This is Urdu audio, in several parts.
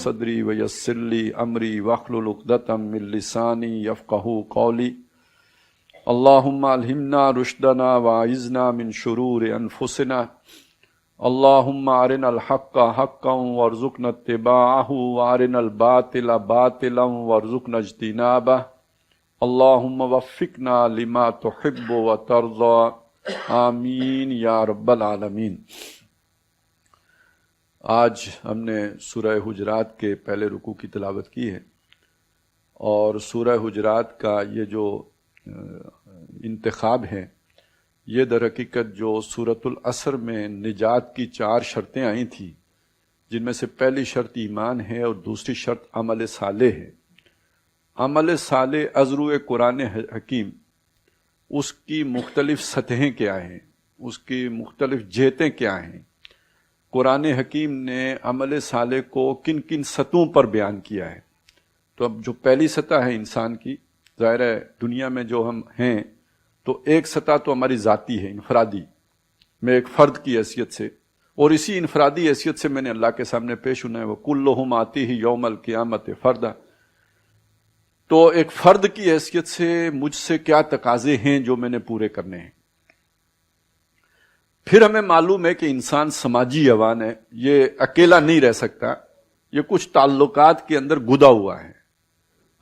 صدری ویسر لی امری واحلل عقدۃ من لسانی یفقہوا قولی اللہم الہمنا رشدنا واعذنا من شرور انفسنا اللہم ارنا الحق حقا وارزقنا اتباعہ وارنا الباطل باطلا وارزقنا اجتنابہ اللہم وفقنا لما تحب وترضى آمین یا رب العالمین۔ آج ہم نے سورہ حجرات کے پہلے رکوع کی تلاوت کی ہے، اور سورہ حجرات کا یہ جو انتخاب ہے یہ در حقیقت جو سورۃ العصر میں نجات کی 4 شرطیں آئی تھیں، جن میں سے پہلی شرط ایمان ہے اور دوسری شرط عمل صالح ہے۔ عمل صالح از روئے قرآن حکیم، اس کی مختلف سطحیں کیا ہیں، اس کی مختلف جہتیں کیا ہیں، قرآن حکیم نے عمل صالح کو کن کن سطحوں پر بیان کیا ہے۔ تو اب جو پہلی سطح ہے انسان کی، ظاہر ہے دنیا میں جو ہم ہیں تو ایک سطح تو ہماری ذاتی ہے، انفرادی، میں ایک فرد کی حیثیت سے، اور اسی انفرادی حیثیت سے میں نے اللہ کے سامنے پیش ہونا ہے، وہ کلہم آتیہ یوم القیامت فردا۔ تو ایک فرد کی حیثیت سے مجھ سے کیا تقاضے ہیں جو میں نے پورے کرنے ہیں۔ پھر ہمیں معلوم ہے کہ انسان سماجی حیوان ہے، یہ اکیلا نہیں رہ سکتا، یہ کچھ تعلقات کے اندر گدا ہوا ہے۔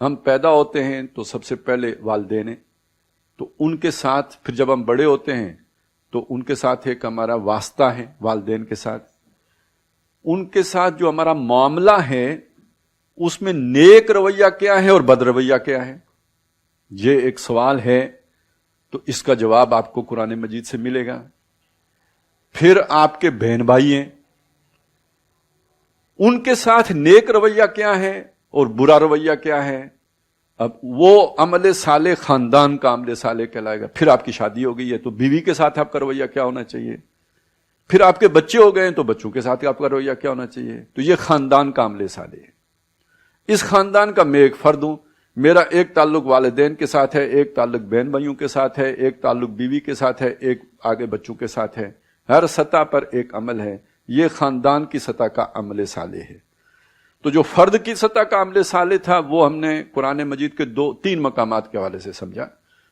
ہم پیدا ہوتے ہیں تو سب سے پہلے والدین ہیں، تو ان کے ساتھ پھر جب ہم بڑے ہوتے ہیں تو ان کے ساتھ ایک ہمارا واسطہ ہے، والدین کے ساتھ، ان کے ساتھ جو ہمارا معاملہ ہے اس میں نیک رویہ کیا ہے اور بد رویہ کیا ہے، یہ ایک سوال ہے، تو اس کا جواب آپ کو قرآن مجید سے ملے گا۔ پھر آپ کے بہن بھائی ہیں، ان کے ساتھ نیک رویہ کیا ہے اور برا رویہ کیا ہے، اب وہ عمل صالح خاندان کا عمل صالح کہلائے گا۔ پھر آپ کی شادی ہو گئی ہے تو بیوی کے ساتھ آپ کا رویہ کیا ہونا چاہیے، پھر آپ کے بچے ہو گئے ہیں تو بچوں کے ساتھ آپ کا رویہ کیا ہونا چاہیے۔ تو یہ خاندان کا عمل صالح ہے۔ اس خاندان کا میں ایک فرد ہوں، میرا ایک تعلق والدین کے ساتھ ہے، ایک تعلق بہن بھائیوں کے ساتھ ہے، ایک تعلق بیوی کے ساتھ ہے، ایک آگے بچوں کے ساتھ ہے۔ ہر سطح پر ایک عمل ہے، یہ خاندان کی سطح کا عمل صالح ہے۔ تو جو فرد کی سطح کا عمل صالح تھا وہ ہم نے قرآن مجید کے 3 مقامات کے حوالے سے سمجھا۔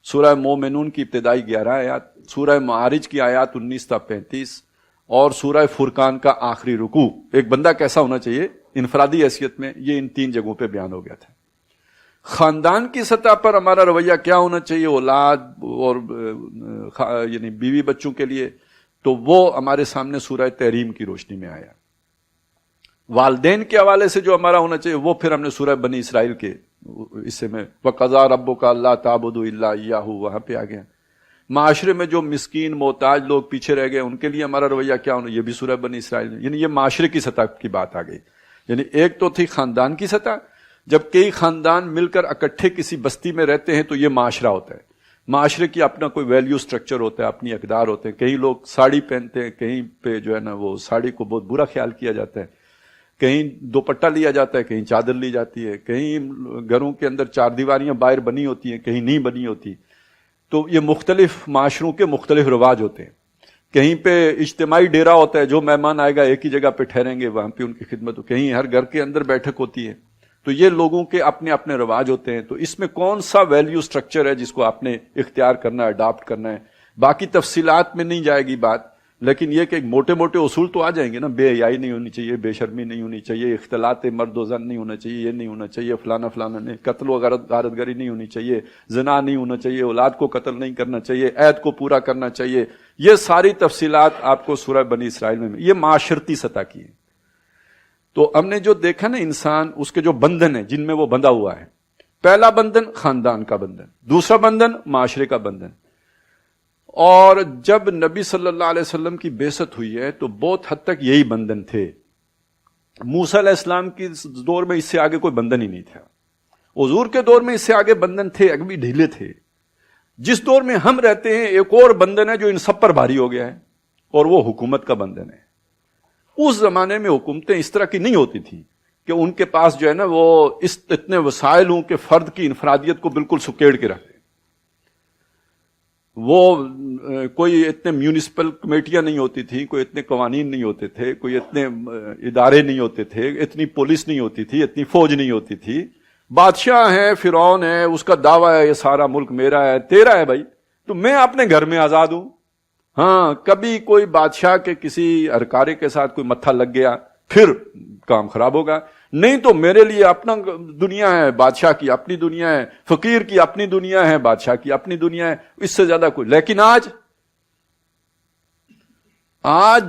سورہ مومنون کی ابتدائی 11 آیات، سورہ معارج کی آیات 19 تا 35، اور سورہ فرقان کا آخری رکوع۔ ایک بندہ کیسا ہونا چاہیے انفرادی حیثیت میں، یہ ان 3 جگہوں پہ بیان ہو گیا تھا۔ خاندان کی سطح پر ہمارا رویہ کیا ہونا چاہیے اولاد اور یعنی بیوی بچوں کے لیے، تو وہ ہمارے سامنے سورہ تحریم کی روشنی میں آیا۔ والدین کے حوالے سے جو ہمارا ہونا چاہیے وہ پھر ہم نے سورہ بنی اسرائیل کے حصے میں وَقَضَىٰ رَبُّكَ أَلَّا تَعْبُدُوا إِلَّا إِيَّاهُ، وہاں پہ آ گیا۔ معاشرے میں جو مسکین محتاج لوگ پیچھے رہ گئے ان کے لیے ہمارا رویہ کیا ہونا، یہ بھی سورہ بنی اسرائیل میں، یعنی یہ معاشرے کی سطح کی بات آ گئی۔ یعنی ایک تو تھی خاندان کی سطح، جب کئی خاندان مل کر اکٹھے کسی بستی میں رہتے ہیں تو یہ معاشرہ ہوتا ہے۔ معاشرے کی اپنا کوئی ویلیو سٹرکچر ہوتا ہے، اپنی اقدار ہوتے ہیں۔ کئی لوگ ساڑی پہنتے ہیں، کہیں پہ جو ہے نا وہ ساڑی کو بہت برا خیال کیا جاتا ہے، کہیں دوپٹہ لیا جاتا ہے، کہیں چادر لی جاتی ہے، کہیں گھروں کے اندر 4 دیواریاں باہر بنی ہوتی ہیں، کہیں نہیں بنی ہوتی۔ تو یہ مختلف معاشروں کے مختلف رواج ہوتے ہیں۔ کہیں پہ اجتماعی ڈیرا ہوتا ہے، جو مہمان آئے گا ایک ہی جگہ پہ ٹھہریں گے، وہاں پہ ان کی خدمت ہو۔ کہیں ہر گھر کے اندر بیٹھک ہوتی ہے۔ تو یہ لوگوں کے اپنے اپنے رواج ہوتے ہیں۔ تو اس میں کون سا ویلیو سٹرکچر ہے جس کو آپ نے اختیار کرنا ہے، اڈاپٹ کرنا ہے، باقی تفصیلات میں نہیں جائے گی بات، لیکن یہ کہ موٹے موٹے اصول تو آ جائیں گے نا۔ بے حیائی نہیں ہونی چاہیے، بے شرمی نہیں ہونی چاہیے، اختلاط مرد و زن نہیں ہونا چاہیے، یہ نہیں ہونا چاہیے، فلانا فلانا نہیں، قتل و غارت گری نہیں ہونی چاہیے، زنا نہیں ہونا چاہیے، اولاد کو قتل نہیں کرنا چاہیے، عہد کو پورا کرنا چاہیے۔ یہ ساری تفصیلات آپ کو سورہ بنی اسرائیل میں، یہ معاشرتی سطح کی ہے۔ تو ہم نے جو دیکھا نا انسان، اس کے جو بندھن ہیں جن میں وہ بندھا ہوا ہے، پہلا بندھن خاندان کا بندھن، دوسرا بندھن معاشرے کا بندھن۔ اور جب نبی صلی اللہ علیہ وسلم کی بعثت ہوئی ہے تو بہت حد تک یہی بندھن تھے۔ موسیٰ علیہ السلام کی دور میں اس سے آگے کوئی بندھن ہی نہیں تھا، حضور کے دور میں اس سے آگے بندھن تھے، ابھی ڈھیلے تھے۔ جس دور میں ہم رہتے ہیں ایک اور بندھن ہے جو ان سب پر بھاری ہو گیا ہے، اور وہ حکومت کا بندھن ہے۔ اس زمانے میں حکومتیں اس طرح کی نہیں ہوتی تھیں کہ ان کے پاس جو ہے نا وہ اتنے وسائل ہوں کہ فرد کی انفرادیت کو بالکل سکیڑ کے رکھے۔ وہ کوئی اتنے میونسپل کمیٹیاں نہیں ہوتی تھیں، کوئی اتنے قوانین نہیں ہوتے تھے، کوئی اتنے ادارے نہیں ہوتے تھے، اتنی پولیس نہیں ہوتی تھی، اتنی فوج نہیں ہوتی تھی. بادشاہ ہے، فرعون ہے، اس کا دعویٰ ہے یہ سارا ملک میرا ہے. تیرا ہے بھائی، تو میں اپنے گھر میں آزاد ہوں. ہاں، کبھی کوئی بادشاہ کے کسی ارکارے کے ساتھ کوئی متھا لگ گیا پھر کام خراب ہوگا. نہیں تو میرے لیے اپنا دنیا ہے، بادشاہ کی اپنی دنیا ہے، فقیر کی اپنی دنیا ہے، بادشاہ کی اپنی دنیا ہے، اس سے زیادہ کوئی. لیکن آج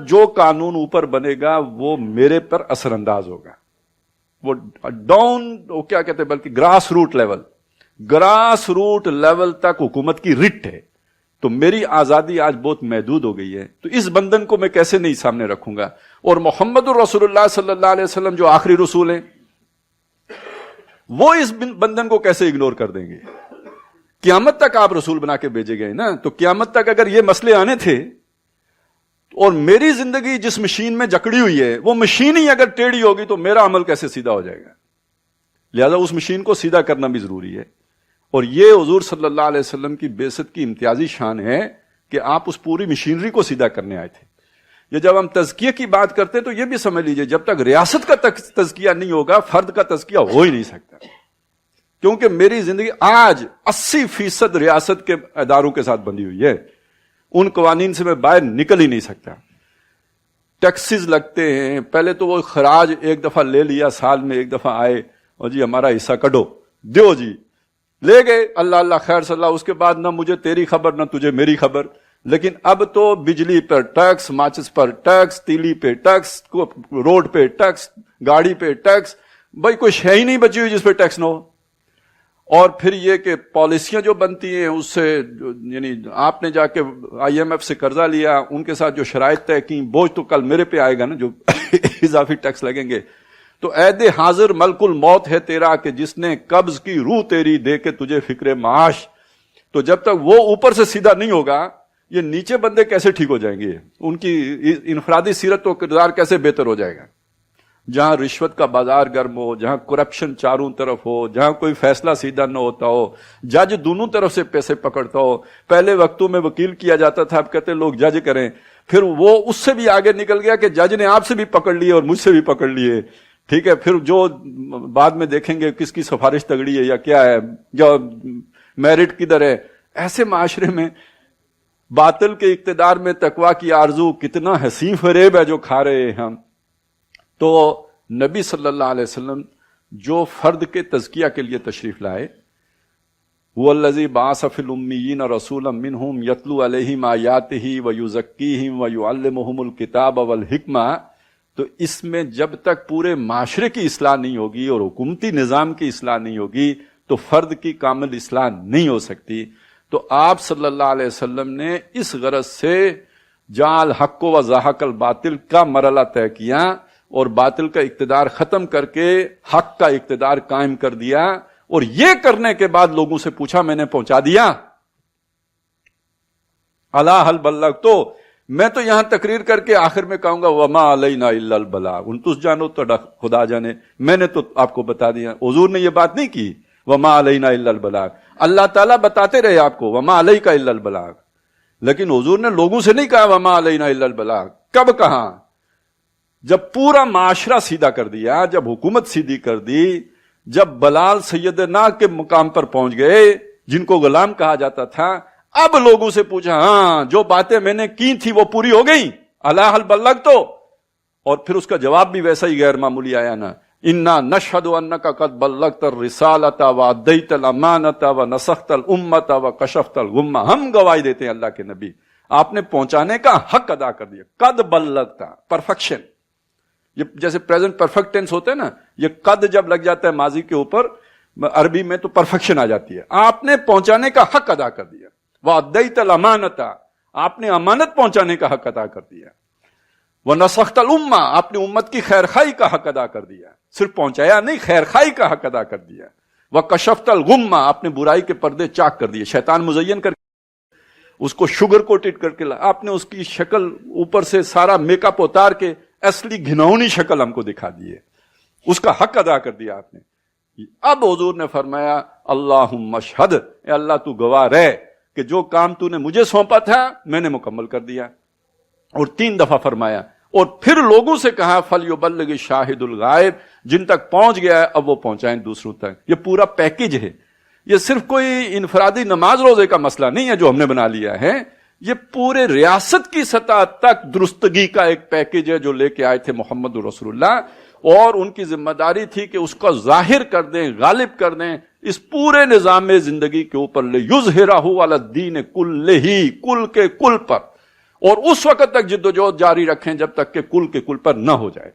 جو قانون اوپر بنے گا وہ میرے پر اثر انداز ہوگا. وہ وہ کیا کہتے ہیں، بلکہ گراس روٹ لیول تک حکومت کی رٹ ہے. تو میری آزادی آج بہت محدود ہو گئی ہے. تو اس بندھن کو میں کیسے نہیں سامنے رکھوں گا؟ اور محمد الرسول اللہ صلی اللہ علیہ وسلم جو آخری رسول ہیں، وہ اس بندھن کو کیسے اگنور کر دیں گے؟ قیامت تک آپ رسول بنا کے بھیجے گئے نا. تو قیامت تک اگر یہ مسئلے آنے تھے، اور میری زندگی جس مشین میں جکڑی ہوئی ہے وہ مشین ہی اگر ٹیڑھی ہوگی تو میرا عمل کیسے سیدھا ہو جائے گا؟ لہذا اس مشین کو سیدھا کرنا بھی ضروری ہے. اور یہ حضور صلی اللہ علیہ وسلم کی بعثت کی امتیازی شان ہے کہ آپ اس پوری مشینری کو سیدھا کرنے آئے تھے. یہ جب ہم تزکیہ کی بات کرتے ہیں تو یہ بھی سمجھ لیجئے، جب تک ریاست کا تزکیہ نہیں ہوگا فرد کا تزکیہ ہو ہی نہیں سکتا. کیونکہ میری زندگی آج 80% ریاست کے اداروں کے ساتھ بندھی ہوئی ہے. ان قوانین سے میں باہر نکل ہی نہیں سکتا. ٹیکسز لگتے ہیں، پہلے تو وہ خراج ایک دفعہ لے لیا، سال میں ایک دفعہ آئے اور جی ہمارا حصہ کڈو دیو جی، لے گئے، اللہ اللہ خیر صلی اللہ. اس کے بعد نہ مجھے تیری خبر نہ تجھے میری خبر. لیکن اب تو بجلی پر ٹیکس، ماچس پر ٹیکس، تیلی پہ ٹیکس، روڈ پہ ٹیکس، گاڑی پہ ٹیکس. بھائی کوئی شے ہی نہیں بچی ہوئی جس پہ ٹیکس نہ ہو. اور پھر یہ کہ پالیسیاں جو بنتی ہیں اس سے، یعنی آپ نے جا کے IMF سے قرضہ لیا، ان کے ساتھ جو شرائط طے کی، بوجھ تو کل میرے پہ آئے گا نا جو اضافی ٹیکس لگیں گے. تو عہد حاضر ملک الموت ہے تیرا کہ جس نے قبض کی روح تیری دے کے تجھے فکر معاش. تو جب تک وہ اوپر سے سیدھا نہیں ہوگا یہ نیچے بندے کیسے ٹھیک ہو جائیں گے؟ ان کی انفرادی سیرت و کردار کیسے بہتر ہو جائے گا؟ جہاں رشوت کا بازار گرم ہو، جہاں کرپشن چاروں طرف ہو، جہاں کوئی فیصلہ سیدھا نہ ہوتا ہو، جج دونوں طرف سے پیسے پکڑتا ہو. پہلے وقتوں میں وکیل کیا جاتا تھا، اب کہتے لوگ جج کریں. پھر وہ اس سے بھی آگے نکل گیا کہ جج نے آپ سے بھی پکڑ لیے اور مجھ سے بھی پکڑ لیے. ٹھیک ہے، پھر جو بعد میں دیکھیں گے کس کی سفارش تگڑی ہے یا کیا ہے، جو میرٹ کدھر ہے. ایسے معاشرے میں باطل کے اقتدار میں تقویٰ کی آرزو کتنا حسین فریب ہے جو کھا رہے ہیں ہم. تو نبی صلی اللہ علیہ وسلم جو فرد کے تزکیہ کے لیے تشریف لائے، وَالَّذِي بَعَثَ فِي الْأُمِّيِّينَ رَسُولًا مِّنْهُمْ يَتْلُو عَلَيْهِمْ آيَاتِهِ وَيُزَكِّيهِمْ وَيُعَلِّمُهُمُ الْكِتَابَ وَالْحِكْمَةَ. تو اس میں جب تک پورے معاشرے کی اصلاح نہیں ہوگی اور حکومتی نظام کی اصلاح نہیں ہوگی تو فرد کی کامل اصلاح نہیں ہو سکتی. تو آپ صلی اللہ علیہ وسلم نے اس غرض سے جعل حق و زحق الباطل کا مرحلہ طے کیا اور باطل کا اقتدار ختم کر کے حق کا اقتدار قائم کر دیا. اور یہ کرنے کے بعد لوگوں سے پوچھا میں نے پہنچا دیا؟ الا هل بلغت؟ تو میں تو یہاں تقریر کر کے آخر میں کہوں گا وما علینا الا البلاغ، ان تس جانو تو خدا جانے، میں نے تو آپ کو بتا دیا. حضور نے یہ بات نہیں کی وما علینا الا البلاغ، اللہ تعالیٰ بتاتے رہے آپ کو وما علیک الا البلاغ. لیکن حضور نے لوگوں سے نہیں کہا وما علینا الا البلاغ. کب کہا؟ جب پورا معاشرہ سیدھا کر دیا، جب حکومت سیدھی کر دی، جب بلال سیدنا کے مقام پر پہنچ گئے جن کو غلام کہا جاتا تھا. اب لوگوں سے پوچھا ہاں جو باتیں میں نے کی تھی وہ پوری ہو گئیں؟ الا هل بلغت؟ اور پھر اس کا جواب بھی ویسا ہی غیر معمولی آیا نا، انا نشهد انك قد بلغت الرسالۃ وادیت الامانۃ ونصحت الامۃ وکشفت الغمۃ. ہم گواہی دیتے ہیں اللہ کے نبی آپ نے پہنچانے کا حق ادا کر دیا. قد بلغت، پرفیکشن. یہ جیسے پریزنٹ پرفیکٹ ٹینس ہوتا ہے نا، یہ قد جب لگ جاتا ہے ماضی کے اوپر عربی میں تو پرفیکشن آ جاتی ہے. آپ نے پہنچانے کا حق ادا کر دیا. وادیت الامانۃ، آپ نے امانت پہنچانے کا حق ادا کر دیا. ونصحت الامۃ، آپ نے امت کی خیر خواہی کا حق ادا کر دیا. صرف پہنچایا نہیں، خیر خواہی کا حق ادا کر دیا. وکشفت الغمۃ، آپ نے برائی کے پردے چاک کر دیے. شیطان مزین کر اس کو شوگر کوٹڈ کر کے آپ نے اس کی شکل اوپر سے سارا میک اپ اتار کے اصلی گھناؤنی شکل ہم کو دکھا دی ہے. اس کا حق ادا کر دیا آپ نے. اب حضور نے فرمایا اللہم اشہد، اے اللہ تو گواہ رہ کہ جو کام تو نے مجھے سونپا تھا میں نے مکمل کر دیا، اور 3 دفعہ فرمایا، اور پھر لوگوں سے کہا فَلْيُبَلِّغِ الشَّاهِدُ الْغَائِبُ، جن تک پہنچ گیا ہے اب وہ پہنچائیں دوسروں تک۔ یہ پورا پیکج ہے، یہ صرف کوئی انفرادی نماز روزے کا مسئلہ نہیں ہے جو ہم نے بنا لیا ہے، یہ پورے ریاست کی سطح تک درستگی کا ایک پیکج ہے جو لے کے آئے تھے محمد رسول اللہ، اور ان کی ذمہ داری تھی کہ اس کو ظاہر کر دیں، غالب کر دیں اس پورے نظام زندگی کے اوپر، لِيُظْهِرَهُ عَلَى الدِّينِ كُلِّهِ، کل کے کل پر، اور اس وقت تک جدوجہد جاری رکھیں جب تک کہ کل کے کل پر نہ ہو جائے۔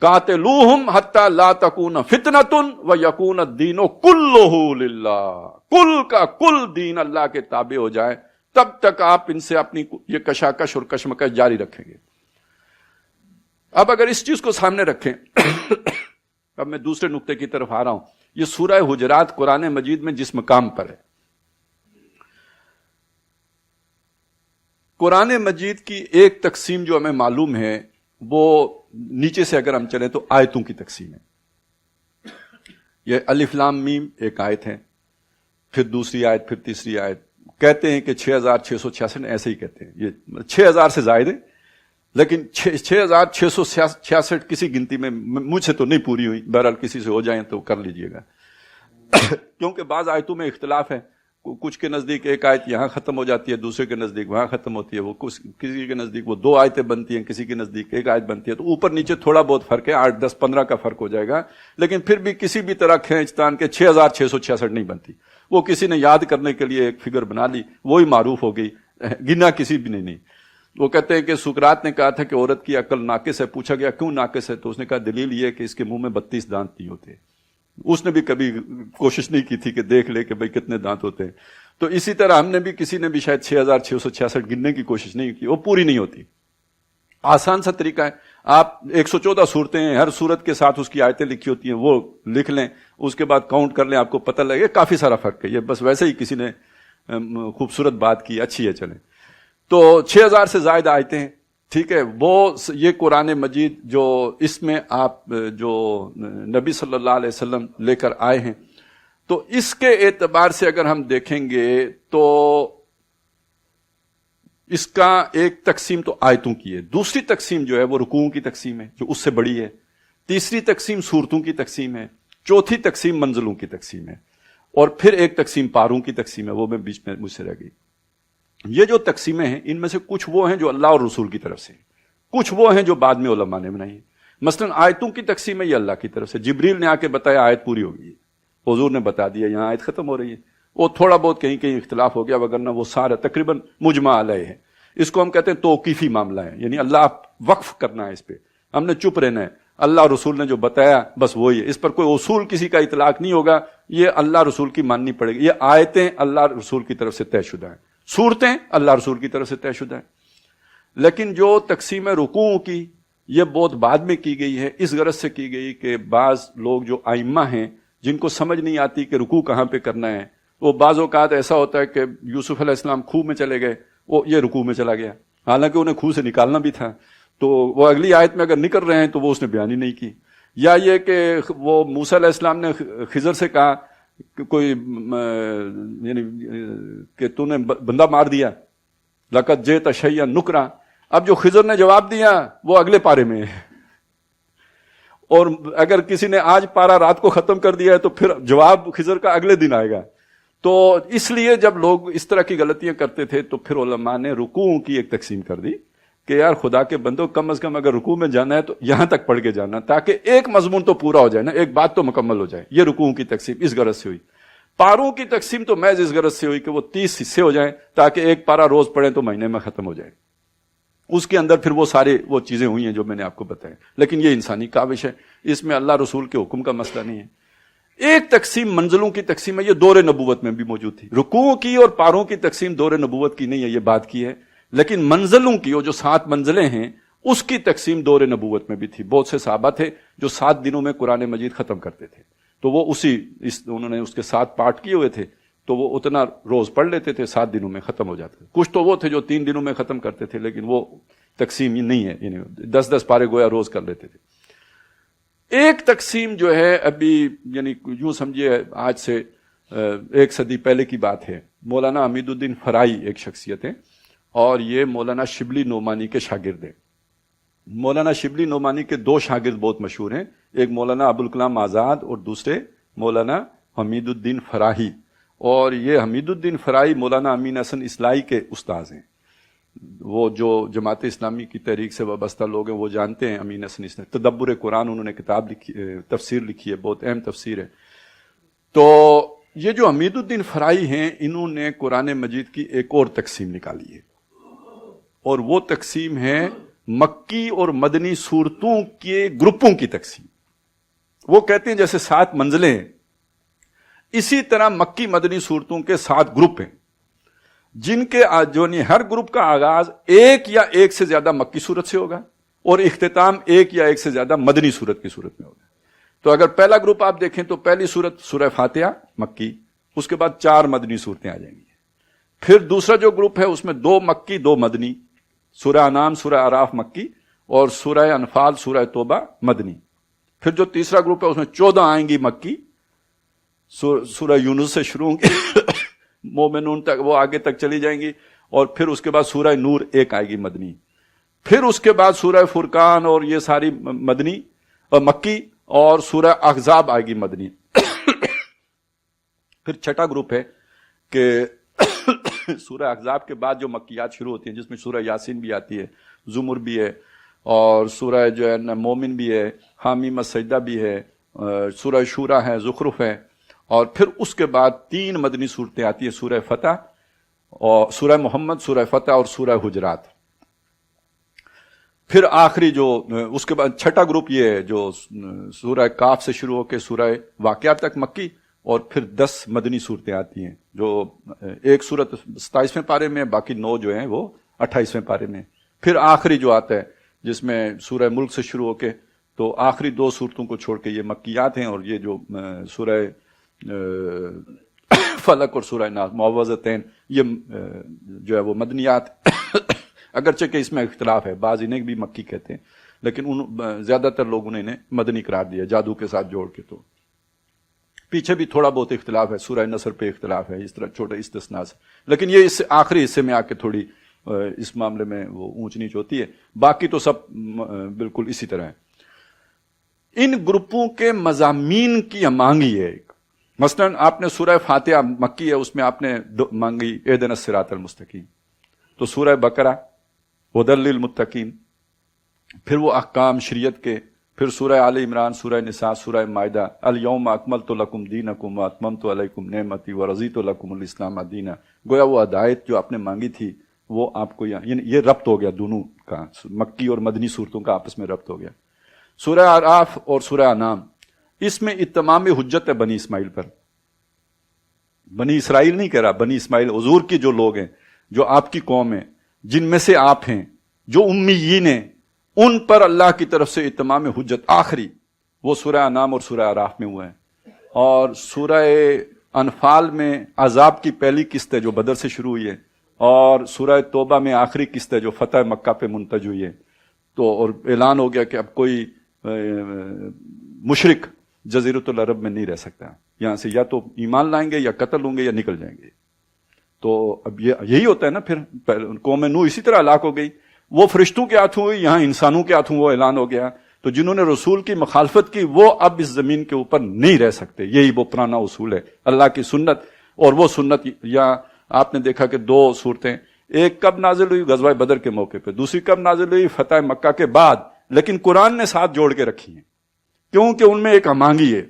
قاتلوہم حتی لا تکون فتنۃ ویکون الدین کلہ للہ، کل کا کل دین اللہ کے تابع ہو جائے، تب تک آپ ان سے اپنی یہ کشاکش اور کشمکش جاری رکھیں گے۔ اب اگر اس چیز کو سامنے رکھیں اب میں دوسرے نقطے کی طرف آ رہا ہوں، یہ سورہ حجرات قرآن مجید میں جس مقام پر ہے، قرآن مجید کی ایک تقسیم جو ہمیں معلوم ہے وہ نیچے سے اگر ہم چلیں تو آیتوں کی تقسیم ہے۔ یہ الف لام میم ایک آیت ہے، پھر دوسری آیت، پھر تیسری آیت، کہتے ہیں کہ 6666 ایسے ہی کہتے ہیں، یہ 6000 سے زائد ہے، لیکن 6666 کسی گنتی میں مجھ سے تو نہیں پوری ہوئی، بہرحال کسی سے ہو جائیں تو کر لیجئے گا کیونکہ بعض آیتوں میں اختلاف ہے، کچھ کے نزدیک ایک آیت یہاں ختم ہو جاتی ہے، دوسرے کے نزدیک وہاں ختم ہوتی ہے، وہ کسی کے نزدیک وہ 2 آیتیں بنتی ہیں، کسی کے نزدیک ایک آیت بنتی ہے، تو اوپر نیچے تھوڑا بہت فرق ہے، 8 10 15 کا فرق ہو جائے گا، لیکن پھر بھی کسی بھی طرح کھینچتان کے 6666 نہیں بنتی، وہ کسی نے یاد کرنے کے لیے ایک فگر بنا لی، وہی معروف ہو گئی، گنا کسی بھی نہیں۔ وہ کہتے ہیں کہ سقراط نے کہا تھا کہ عورت کی عقل ناقص ہے، پوچھا گیا کیوں ناقص ہے، تو اس نے کہا دلیل یہ ہے کہ اس کے منہ میں 32 دانت نہیں ہوتے۔ اس نے بھی کبھی کوشش نہیں کی تھی کہ دیکھ لے کہ بھئی کتنے دانت ہوتے ہیں، تو اسی طرح ہم نے بھی کسی نے بھی شاید 6666 گننے کی کوشش نہیں کی، وہ پوری نہیں ہوتی۔ آسان سا طریقہ ہے، آپ 114 صورتیں ہیں، ہر صورت کے ساتھ اس کی آیتیں لکھی ہوتی ہیں، وہ لکھ لیں، اس کے بعد کاؤنٹ کر لیں، آپ کو پتہ لگے کافی سارا فرق ہے، یہ بس ویسے ہی کسی نے خوبصورت بات کی، اچھی ہے، چلیں۔ تو 6000 سے زائد آیتیں ہیں، ٹھیک ہے، وہ یہ قرآن مجید جو اس میں آپ جو نبی صلی اللہ علیہ وسلم لے کر آئے ہیں، تو اس کے اعتبار سے اگر ہم دیکھیں گے تو اس کا ایک تقسیم تو آیتوں کی ہے، دوسری تقسیم جو ہے وہ رکوعوں کی تقسیم ہے جو اس سے بڑی ہے، تیسری تقسیم سورتوں کی تقسیم ہے، چوتھی تقسیم منزلوں کی تقسیم ہے، اور پھر ایک تقسیم پاروں کی تقسیم ہے، وہ میں بیچ میں مجھ سے رہ گئی۔ یہ جو تقسیمیں ہیں ان میں سے کچھ وہ ہیں جو اللہ اور رسول کی طرف سے، کچھ وہ ہیں جو بعد میں علماء نے بنائی ہیں۔ مثلا آیتوں کی تقسیم ہے یہ اللہ کی طرف سے، جبریل نے آ کے بتایا آیت پوری ہو گئی ہے، حضور نے بتا دیا یہاں آیت ختم ہو رہی ہے، وہ تھوڑا بہت کہیں کہیں اختلاف ہو گیا، وگرنہ وہ سارا تقریباً مجمع علیہ ہے۔ اس کو ہم کہتے ہیں توقیفی معاملہ ہے، یعنی اللہ وقف کرنا ہے، اس پہ ہم نے چپ رہنا ہے، اللہ رسول نے جو بتایا بس وہی ہے، اس پر کوئی اصول کسی کا اطلاق نہیں ہوگا، یہ اللہ رسول کی ماننی پڑے گی۔ یہ آیتیں اللہ رسول کی طرف سے طے شدہ ہیں، صورتیں اللہ رسول کی طرف سے طے شدہ ہیں۔ لیکن جو تقسیم رکوعوں کی یہ بہت بعد میں کی گئی ہے، اس غرض سے کی گئی کہ بعض لوگ جو ائمہ ہیں جن کو سمجھ نہیں آتی کہ رکوع کہاں پہ کرنا ہے، وہ بعض اوقات ایسا ہوتا ہے کہ یوسف علیہ السلام خوہ میں چلے گئے، وہ یہ رکوع میں چلا گیا، حالانکہ انہیں خوہ سے نکالنا بھی تھا، تو وہ اگلی آیت میں اگر نکل رہے ہیں تو وہ اس نے بیان ہی نہیں کی۔ یا یہ کہ وہ موسیٰ علیہ السلام نے خضر سے کہا کہ کوئی یعنی کہ تو نے بندہ مار دیا، لقد جئت شیئا نکرا، اب جو خضر نے جواب دیا وہ اگلے پارے میں ہے، اور اگر کسی نے آج پارا رات کو ختم کر دیا ہے تو پھر جواب خضر کا اگلے دن آئے گا۔ تو اس لیے جب لوگ اس طرح کی غلطیاں کرتے تھے تو پھر علماء نے رکوعوں کی ایک تقسیم کر دی کہ یار خدا کے بندوں کم از کم اگر رکوع میں جانا ہے تو یہاں تک پڑھ کے جانا، تاکہ ایک مضمون تو پورا ہو جائے نا، ایک بات تو مکمل ہو جائے۔ یہ رکوعوں کی تقسیم اس غرض سے ہوئی۔ پاروں کی تقسیم تو محض اس غرض سے ہوئی کہ وہ 30 حصے ہو جائیں تاکہ ایک پارا روز پڑھیں تو مہینے میں ختم ہو جائے، اس کے اندر پھر وہ سارے وہ چیزیں ہوئی ہیں جو میں نے آپ کو بتائی، لیکن یہ انسانی کاوش ہے، اس میں اللہ رسول کے حکم کا مسئلہ نہیں ہے۔ ایک تقسیم منزلوں کی تقسیم ہے، یہ دور نبوت میں بھی موجود تھی، رکوع کی اور پاروں کی تقسیم دور نبوت کی نہیں ہے، یہ بات کی ہے، لیکن منزلوں کی، وہ جو 7 منزلیں ہیں اس کی تقسیم دور نبوت میں بھی تھی۔ بہت سے صحابہ تھے جو 7 دنوں میں قرآن مجید ختم کرتے تھے، تو وہ انہوں نے اس کے 7 پارٹ کیے ہوئے تھے، تو وہ اتنا روز پڑھ لیتے تھے، 7 دنوں میں ختم ہو جاتے تھے۔ کچھ تو وہ تھے جو 3 دنوں میں ختم کرتے تھے، لیکن وہ تقسیم نہیں ہے، یعنی 10 پارے گویا روز کر لیتے تھے۔ ایک تقسیم جو ہے ابھی یعنی یوں سمجھیے آج سے ایک صدی پہلے کی بات ہے. مولانا حمید الدین فرائی ایک شخصیت ہے اور یہ مولانا شبلی نعمانی کے شاگرد ہیں. مولانا شبلی نعمانی کے دو شاگرد بہت مشہور ہیں, ایک مولانا ابوالکلام آزاد اور دوسرے مولانا حمید الدین فراہی. اور یہ حمید الدین فرائی مولانا امین حسن اصلاحی کے استاذ ہیں. وہ جو جماعت اسلامی کی تحریک سے وابستہ لوگ ہیں وہ جانتے ہیں امین حسن اصلاحی. تدبر قرآن انہوں نے کتاب لکھی, تفسیر لکھی ہے, بہت اہم تفسیر ہے. تو یہ جو حمید الدین فرائی ہیں انہوں نے قرآن مجید کی ایک اور تقسیم نکالی ہے, اور وہ تقسیم ہے مکی اور مدنی صورتوں کے گروپوں کی تقسیم. وہ کہتے ہیں جیسے 7 منزلیں ہیں, اسی طرح مکی مدنی صورتوں کے 7 گروپ ہیں, جن کے جو ہر گروپ کا آغاز ایک یا ایک سے زیادہ مکی صورت سے ہوگا اور اختتام ایک یا ایک سے زیادہ مدنی صورت کی صورت میں ہوگا. تو اگر پہلا گروپ آپ دیکھیں تو پہلی صورت سورہ فاتحہ مکی, اس کے بعد 4 مدنی صورتیں آ جائیں گی. پھر دوسرا جو گروپ ہے اس میں 2 مکی 2 مدنی, سورہ انعام سورہ اعراف مکی اور سورہ انفال سورہ توبہ مدنی. پھر جو تیسرا گروپ ہے اس میں 14 آئیں گی مکی, سورہ یونس سے شروع ہوں گے مومنون تک, وہ آگے تک چلی جائیں گی. اور پھر اس کے بعد سورہ نور 1 آئے گی مدنی. پھر اس کے بعد سورہ فرقان اور یہ ساری مدنی اور مکی, اور سورہ احزاب آئے گی مدنی. پھر چھٹا گروپ ہے کہ سورہ احزاب کے بعد جو مکیات شروع ہوتی ہیں, جس میں سورہ یاسین بھی آتی ہے, زمر بھی ہے, اور سورہ جو ہے مومن بھی ہے, حامیم السجدہ بھی ہے, سورہ شورا ہے, زخرف ہے. اور پھر اس کے بعد 3 مدنی صورتیں آتی ہیں, سورہ فتح اور سورہ محمد, سورہ فتح اور سورہ حجرات. پھر آخری جو اس کے بعد چھٹا گروپ یہ ہے جو سورہ کاف سے شروع ہو کے سورہ واقعات تک مکی, اور پھر 10 مدنی صورتیں آتی ہیں, جو ایک صورت 27ویں پارے میں, باقی 9 جو ہیں وہ 28ویں پارے میں. پھر آخری جو آتا ہے جس میں سورہ ملک سے شروع ہو کے, تو آخری 2 صورتوں کو چھوڑ کے یہ مکیات ہیں, اور یہ جو سورہ فلق اور سورہ ناس معوذتین یہ جو ہے وہ مدنیات. اگرچہ کہ اس میں اختلاف ہے, بعض انہیں بھی مکی کہتے ہیں, لیکن زیادہ تر لوگوں نے انہیں مدنی قرار دیا جادو کے ساتھ جوڑ کے. تو پیچھے بھی تھوڑا بہت اختلاف ہے, سورہ نصر پہ اختلاف ہے, اس طرح چھوٹے استثناء سے, لیکن یہ اس آخری حصے میں آ کے تھوڑی اس معاملے میں وہ اونچ نیچ ہوتی ہے. باقی تو سب بالکل اسی طرح ہے. ان گروپوں کے مضامین کی مانگی ہے. مثلا آپ نے سورہ فاتحہ مکی ہے, اس میں آپ نے مانگی اہدنا الصراط المستقیم. تو سورہ بقرہ ہدی للمتقین, پھر وہ احکام شریعت کے, پھر سورہ آل عمران, سورہ نساء, سورہ مائدہ, الیوم اکملت لکم دینکم واتممت علیکم نعمتی ورضیت لکم الاسلام دینا. گویا وہ ہدایت جو آپ نے مانگی تھی وہ آپ کو یعنی یہ ربط ہو گیا دونوں کا, مکی اور مدنی صورتوں کا آپس میں ربط ہو گیا. سورہ اعراف اور سورہ انعام, اس میں اتمام حجت ہے بنی اسماعیل پر. بنی اسرائیل نہیں کہہ رہا, بنی اسماعیل حضور کی جو لوگ ہیں, جو آپ کی قوم ہے, جن میں سے آپ ہیں, جو امیین ہیں, ان پر اللہ کی طرف سے اتمام حجت آخری وہ سورہ انعام اور سورہ اعراف میں ہوا ہے. اور سورہ انفال میں عذاب کی پہلی قسط ہے جو بدر سے شروع ہوئی ہے, اور سورہ توبہ میں آخری قسط ہے جو فتح مکہ پہ منتج ہوئی ہے. تو اور اعلان ہو گیا کہ اب کوئی مشرک جزیرۃ العرب میں نہیں رہ سکتا, یہاں سے یا تو ایمان لائیں گے یا قتل ہوں گے یا نکل جائیں گے. تو اب یہی ہوتا ہے نا. پھر قوم نوح اسی طرح ہلاک ہو گئی, وہ فرشتوں کے ہاتھوں ہوئی, یہاں انسانوں کے ہاتھوں وہ اعلان ہو گیا. تو جنہوں نے رسول کی مخالفت کی وہ اب اس زمین کے اوپر نہیں رہ سکتے. یہی وہ پرانا اصول ہے اللہ کی سنت. اور وہ سنت یا آپ نے دیکھا کہ 2 صورتیں, ایک کب نازل ہوئی غزوہ بدر کے موقع پہ, دوسری کب نازل ہوئی فتح مکہ کے بعد, لیکن قرآن نے ساتھ جوڑ کے رکھی ہیں, کیونکہ ان میں ایک امانگی ہے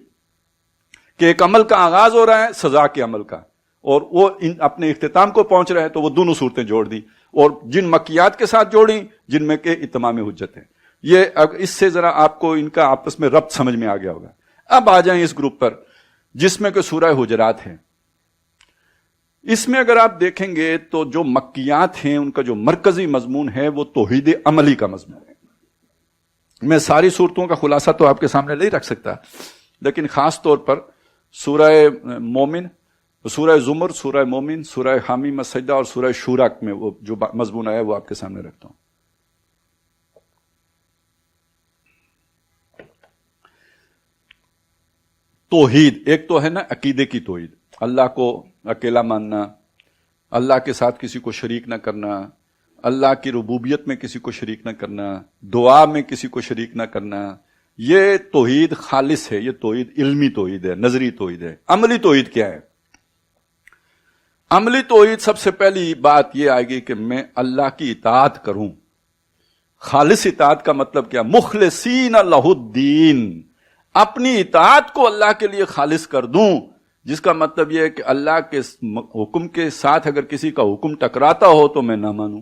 کہ ایک عمل کا آغاز ہو رہا ہے سزا کے عمل کا, اور وہ اپنے اختتام کو پہنچ رہے ہیں, تو وہ دونوں صورتیں جوڑ دی, اور جن مکیات کے ساتھ جوڑی جن میں کہ اتمام حجت ہے. یہ اس سے ذرا آپ کو ان کا آپس میں ربط سمجھ میں آ گیا ہوگا. اب آ جائیں اس گروپ پر جس میں کہ سورہ حجرات ہے. اس میں اگر آپ دیکھیں گے تو جو مکیات ہیں ان کا جو مرکزی مضمون ہے وہ توحید عملی کا مضمون ہے. میں ساری صورتوں کا خلاصہ تو آپ کے سامنے نہیں رکھ سکتا, لیکن خاص طور پر سورہ مومن, سورہ زمر, سورہ مومن, سورہ حامیم السجدہ اور سورہ شورا میں وہ جو مضمون آیا وہ آپ کے سامنے رکھتا ہوں. توحید ایک تو ہے نا عقیدے کی توحید, اللہ کو اکیلا ماننا، اللہ کے ساتھ کسی کو شریک نہ کرنا، اللہ کی ربوبیت میں کسی کو شریک نہ کرنا، دعا میں کسی کو شریک نہ کرنا، یہ توحید خالص ہے، یہ توحید علمی توحید ہے، نظری توحید ہے۔ عملی توحید کیا ہے؟ عملی توحید سب سے پہلی بات یہ آئے گی کہ میں اللہ کی اطاعت کروں۔ خالص اطاعت کا مطلب کیا؟ مخلصین لہ الدین، اپنی اطاعت کو اللہ کے لیے خالص کر دوں، جس کا مطلب یہ ہے کہ اللہ کے حکم کے ساتھ اگر کسی کا حکم ٹکراتا ہو تو میں نہ مانوں۔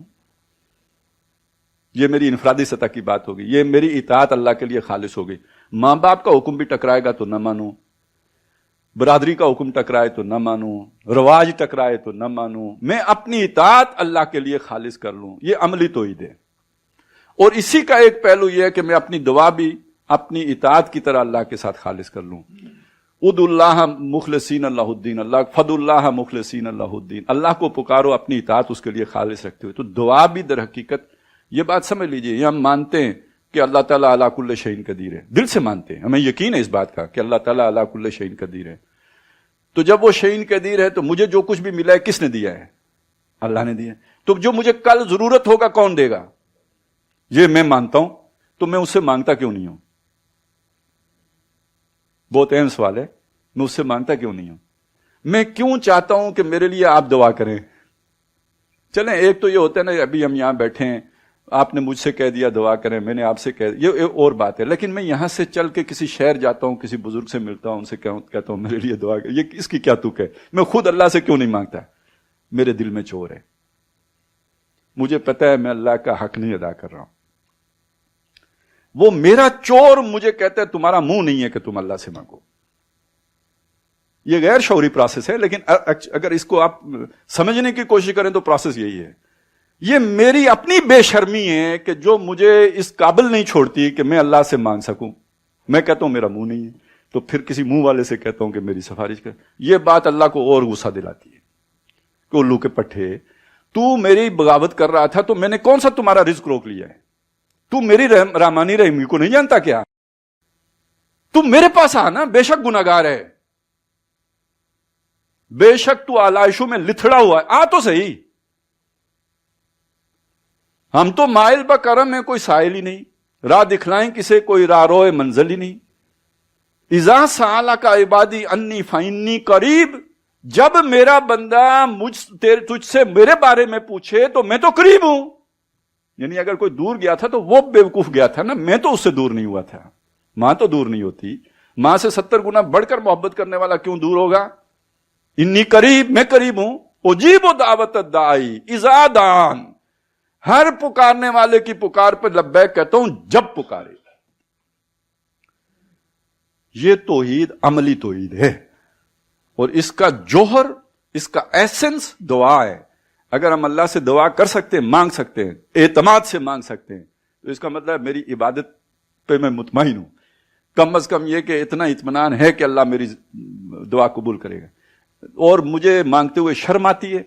یہ میری انفرادی سطح کی بات ہوگی، یہ میری اطاعت اللہ کے لیے خالص ہوگی۔ ماں باپ کا حکم بھی ٹکرائے گا تو نہ مانوں، برادری کا حکم ٹکرائے تو نہ مانوں، رواج ٹکرائے تو نہ مانوں، میں اپنی اطاعت اللہ کے لیے خالص کر لوں۔ یہ عملی توحید ہے۔ اور اسی کا ایک پہلو یہ ہے کہ میں اپنی دعا بھی اپنی اطاعت کی طرح اللہ کے ساتھ خالص کر لوں۔ ادعوا اللہ مخلصین اللہ الدین، اللہ فدعوا اللہ مخلصین اللہ الدین، اللہ کو پکارو اپنی اطاعت اس کے لیے خالص رکھتے ہوئے۔ تو دعا بھی در حقیقت یہ بات سمجھ لیجئے، یہ ہم مانتے ہیں کہ اللہ تعالیٰ علی کل شیء قدیر ہے، دل سے مانتے ہیں، ہمیں یقین ہے اس بات کا کہ اللہ تعالیٰ علی کل شیء قدیر ہے۔ تو جب وہ شیء قدیر ہے تو مجھے جو کچھ بھی ملا ہے کس نے دیا ہے؟ اللہ نے دیا ہے۔ تو جو مجھے کل ضرورت ہوگا کون دے گا؟ یہ میں مانتا ہوں، تو میں اس سے مانگتا کیوں نہیں ہوں؟ بہت اہم سوال ہے، میں اس سے مانگتا کیوں نہیں ہوں؟ میں کیوں چاہتا ہوں کہ میرے لیے آپ دعا کریں؟ چلیں ایک تو یہ ہوتا ہے نا، ابھی ہم یہاں بیٹھے ہیں، آپ نے مجھ سے کہہ دیا دعا کریں، میں نے آپ سے کہہ دیا، یہ اور بات ہے۔ لیکن میں یہاں سے چل کے کسی شہر جاتا ہوں، کسی بزرگ سے ملتا ہوں، ان سے کہتا ہوں میرے لیے دعا کریں، یہ اس کی کیا تک ہے؟ میں خود اللہ سے کیوں نہیں مانگتا؟ میرے دل میں چور ہے، مجھے پتا ہے میں اللہ کا حق نہیں ادا کر رہا ہوں۔ وہ میرا چور مجھے کہتا ہے تمہارا منہ نہیں ہے کہ تم اللہ سے مانگو۔ یہ غیر شعوری پروسیس ہے، لیکن اگر اس کو آپ سمجھنے کی کوشش کریں تو پروسیس یہی ہے۔ یہ میری اپنی بے شرمی ہے کہ جو مجھے اس قابل نہیں چھوڑتی کہ میں اللہ سے مانگ سکوں۔ میں کہتا ہوں میرا منہ نہیں ہے، تو پھر کسی منہ والے سے کہتا ہوں کہ میری سفارش کر۔ یہ بات اللہ کو اور غصہ دلاتی ہے کہ الو کے پٹھے، تو میری بغاوت کر رہا تھا تو میں نے کون سا تمہارا رزق روک لیا ہے؟ تو میری رحمانی رحیمی کو نہیں جانتا کیا؟ تو میرے پاس آنا، بے شک گناہگار ہے، بے شک تو آلائشوں میں لتھڑا ہوا ہے، آ تو صحیح۔ ہم تو مائل بکرم ہیں، کوئی سائل ہی نہیں، راہ دکھلائیں کسے، کوئی راہ روئے منزل ہی نہیں۔ اذا سألک عبادی انی فانی قریب، جب میرا بندہ تجھ سے میرے بارے میں پوچھے تو میں تو قریب ہوں۔ یعنی اگر کوئی دور گیا تھا تو وہ بیوقوف گیا تھا نا، میں تو اس سے دور نہیں ہوا تھا۔ ماں تو دور نہیں ہوتی، ماں سے 70 گنا بڑھ کر محبت کرنے والا کیوں دور ہوگا؟ انی قریب، میں قریب ہوں۔ اجیب دعوت الداعی اذا دعان، ہر پکارنے والے کی پکار پر لبیک کہتا ہوں جب پکارے۔ یہ توحید عملی توحید ہے، اور اس کا جوہر، اس کا ایسنس دعا ہے۔ اگر ہم اللہ سے دعا کر سکتے ہیں، مانگ سکتے ہیں، اعتماد سے مانگ سکتے ہیں، تو اس کا مطلب میری عبادت پہ میں مطمئن ہوں۔ کم از کم یہ کہ اتنا اطمینان ہے کہ اللہ میری دعا قبول کرے گا، اور مجھے مانگتے ہوئے شرم آتی ہے،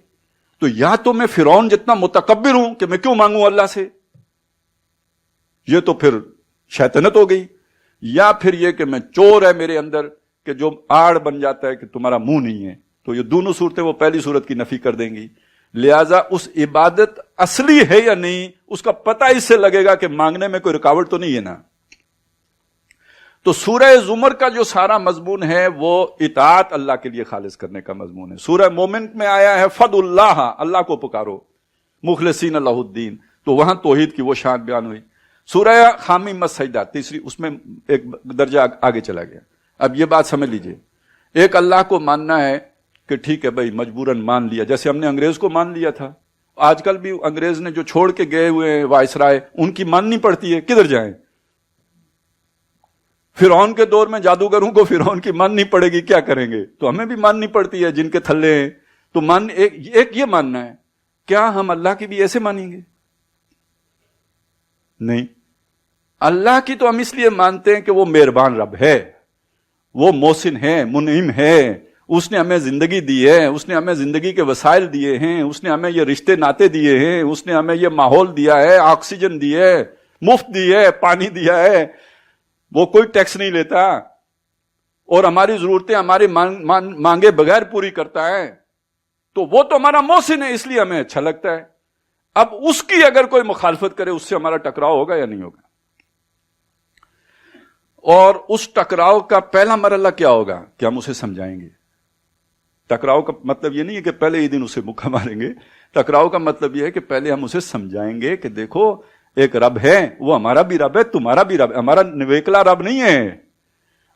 تو یا تو میں فرعون جتنا متکبر ہوں کہ میں کیوں مانگوں اللہ سے، یہ تو پھر شیطنت ہو گئی، یا پھر یہ کہ میں چور ہے میرے اندر کہ جو آڑ بن جاتا ہے کہ تمہارا منہ نہیں ہے۔ تو یہ دونوں صورتیں وہ پہلی صورت کی نفی کر دیں گی۔ لہذا اس عبادت اصلی ہے یا نہیں اس کا پتہ اس سے لگے گا کہ مانگنے میں کوئی رکاوٹ تو نہیں ہے نا۔ تو سورہ زمر کا جو سارا مضمون ہے وہ اطاعت اللہ کے لیے خالص کرنے کا مضمون ہے۔ سورہ مومن میں آیا ہے فد اللہ، اللہ کو پکارو، مخلصین اللہ الدین، تو وہاں توحید کی وہ شان بیان ہوئی۔ سورہ حامیم السجدہ تیسری، اس میں ایک درجہ آگے چلا گیا۔ اب یہ بات سمجھ لیجئے، ایک اللہ کو ماننا ہے کہ ٹھیک ہے بھائی مجبوراً مان لیا، جیسے ہم نے انگریز کو مان لیا تھا۔ آج کل بھی انگریز نے جو چھوڑ کے گئے ہوئے ہیں وائسرائے، ان کی ماننی پڑتی ہے، کدھر جائیں؟ فرعون کے دور میں جادوگروں کو فرعون کی ماننی پڑے گی، کیا کریں گے؟ تو ہمیں بھی ماننی پڑتی ہے جن کے تھلے ہیں۔ تو ایک یہ ماننا ہے، کیا ہم اللہ کی بھی ایسے مانیں گے؟ نہیں، اللہ کی تو ہم اس لیے مانتے ہیں کہ وہ مہربان رب ہے، وہ محسن ہے، منعم ہے، اس نے ہمیں زندگی دی ہے، اس نے ہمیں زندگی کے وسائل دیے ہیں، اس نے ہمیں یہ رشتے ناتے دیے ہیں، اس نے ہمیں یہ ماحول دیا ہے، آکسیجن دی ہے، مفت دی ہے، پانی دیا ہے، وہ کوئی ٹیکس نہیں لیتا، اور ہماری ضرورتیں ہماری مانگے بغیر پوری کرتا ہے تو وہ تو ہمارا محسن ہے، اس لیے ہمیں اچھا لگتا ہے. اب اس کی اگر کوئی مخالفت کرے، اس سے ہمارا ٹکراؤ ہوگا یا نہیں ہوگا؟ اور اس ٹکراؤ کا پہلا مرحلہ کیا ہوگا کہ ہم اسے سمجھائیں گے. ٹکراؤ کا مطلب یہ نہیں ہے کہ پہلے ہی دن اسے مکہ ماریں گے. ٹکراؤ کا مطلب یہ ہے کہ پہلے ہم اسے سمجھائیں گے کہ دیکھو ایک رب ہے، وہ ہمارا بھی رب ہے، تمہارا بھی رب ہے. ہمارا نویکلا رب نہیں ہے،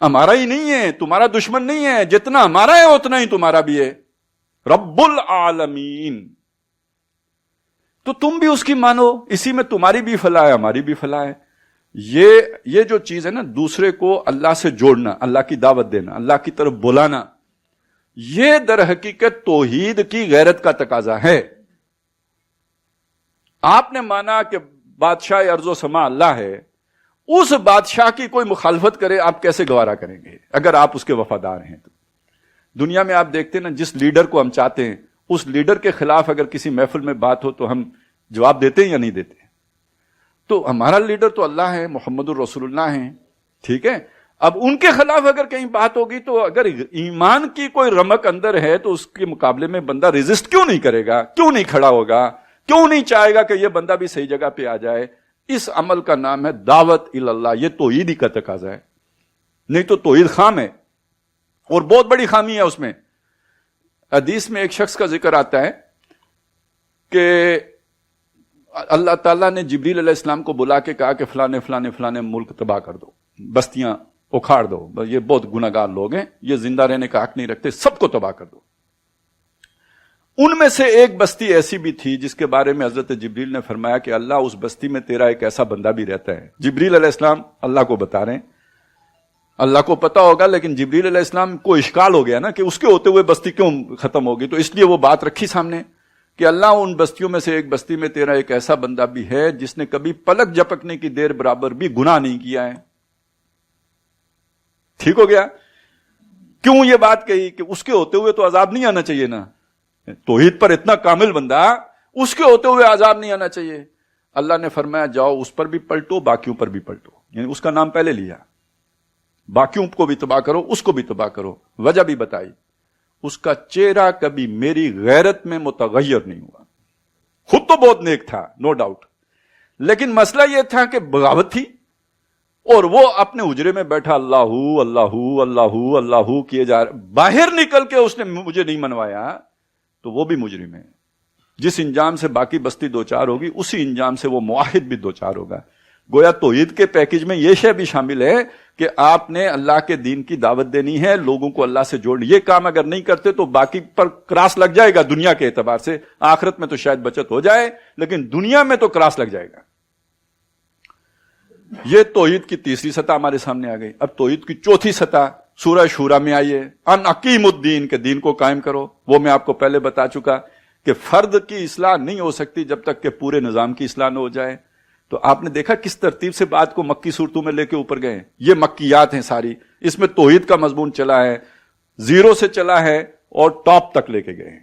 ہمارا ہی نہیں ہے، تمہارا دشمن نہیں ہے. جتنا ہمارا ہے اتنا ہی تمہارا بھی ہے. رب العالمین. تو تم بھی اس کی مانو، اسی میں تمہاری بھی فلاح ہے، ہماری بھی فلاح ہے. یہ جو چیز ہے نا، دوسرے کو اللہ سے جوڑنا، اللہ کی دعوت دینا، اللہ کی طرف بلانا، یہ در حقیقت توحید کی غیرت کا تقاضا ہے. آپ نے مانا کہ بادشاہ ارض و سما اللہ ہے، اس بادشاہ کی کوئی مخالفت کرے آپ کیسے گوارا کریں گے اگر آپ اس کے وفادار ہیں تو؟ دنیا میں آپ دیکھتے ہیں نا، جس لیڈر کو ہم چاہتے ہیں اس لیڈر کے خلاف اگر کسی محفل میں بات ہو تو ہم جواب دیتے ہیں یا نہیں دیتے؟ تو ہمارا لیڈر تو اللہ ہے، محمد الرسول اللہ ہیں، ٹھیک ہے. اب ان کے خلاف اگر کہیں بات ہوگی تو اگر ایمان کی کوئی رمق اندر ہے تو اس کے مقابلے میں بندہ ریزسٹ کیوں نہیں کرے گا؟ کیوں نہیں کھڑا ہوگا؟ کیوں نہیں چاہے گا کہ یہ بندہ بھی صحیح جگہ پہ آ جائے؟ اس عمل کا نام ہے دعوت اللہ. یہ توحید ہی کا تقاضا ہے، نہیں تو توحید خام ہے، اور بہت بڑی خامی ہے اس میں. حدیث میں ایک شخص کا ذکر آتا ہے کہ اللہ تعالیٰ نے جبریل علیہ السلام کو بلا کے کہا کہ فلانے فلانے فلانے ملک تباہ کر دو، بستیاں اکھاڑ دو، یہ بہت گناہگار لوگ ہیں، یہ زندہ رہنے کا حق نہیں رکھتے، سب کو تباہ کر دو. ان میں سے ایک بستی ایسی بھی تھی جس کے بارے میں حضرت جبریل نے فرمایا کہ اللہ اس بستی میں تیرا ایک ایسا بندہ بھی رہتا ہے. جبریل علیہ السلام اللہ کو بتا رہے ہیں، اللہ کو پتا ہوگا، لیکن جبریل علیہ السلام کو اشکال ہو گیا نا کہ اس کے ہوتے ہوئے بستی کیوں ختم ہوگی، تو اس لیے وہ بات رکھی سامنے کہ اللہ ان بستیوں میں سے ایک بستی میں تیرا ایک ایسا بندہ بھی ہے جس نے کبھی پلک جھپکنے کی دیر برابر بھی گناہ نہیں کیا ہے. ٹھیک ہو گیا؟ کیوں یہ بات کہی کہ اس کے ہوتے ہوئے تو عذاب نہیں آنا چاہیے نا. توحید پر اتنا کامل بندہ، اس کے ہوتے ہوئے عذاب نہیں آنا چاہیے. اللہ نے فرمایا جاؤ اس پر بھی پلٹو، باقیوں پر بھی پلٹو. یعنی اس کا نام پہلے لیا، باقیوں کو بھی تباہ کرو، اس کو بھی تباہ کرو. وجہ بھی بتائی، اس کا چہرہ کبھی میری غیرت میں متغیر نہیں ہوا. خود تو بہت نیک تھا، نو ڈاؤٹ، لیکن مسئلہ یہ تھا کہ بغاوت تھی، اور وہ اپنے حجرے میں بیٹھا اللہ اللہ اللہ اللہ کیے جا رہا. باہر نکل کے اس نے مجھے نہیں منوایا تو وہ بھی مجرم ہے. جس انجام سے باقی بستی دوچار ہوگی اسی انجام سے وہ موحد بھی دوچار ہوگا. گویا توحید کے پیکج میں یہ شے بھی شامل ہے کہ آپ نے اللہ کے دین کی دعوت دینی ہے، لوگوں کو اللہ سے جوڑنی. یہ کام اگر نہیں کرتے تو باقی پر کراس لگ جائے گا دنیا کے اعتبار سے. آخرت میں تو شاید بچت ہو جائے لیکن دنیا میں تو کراس لگ جائے گا. یہ توحید کی تیسری سطح ہمارے سامنے آ گئی. اب توحید کی چوتھی سطح سورہ شورا میں آئیے، ان اقیم الدین، کے دین کو قائم کرو. وہ میں آپ کو پہلے بتا چکا کہ فرد کی اصلاح نہیں ہو سکتی جب تک کہ پورے نظام کی اصلاح نہ ہو جائے. تو آپ نے دیکھا کس ترتیب سے بات کو مکی صورتوں میں لے کے اوپر گئے. یہ مکیات ہیں ساری، اس میں توحید کا مضمون چلا ہے، زیرو سے چلا ہے اور ٹاپ تک لے کے گئے ہیں.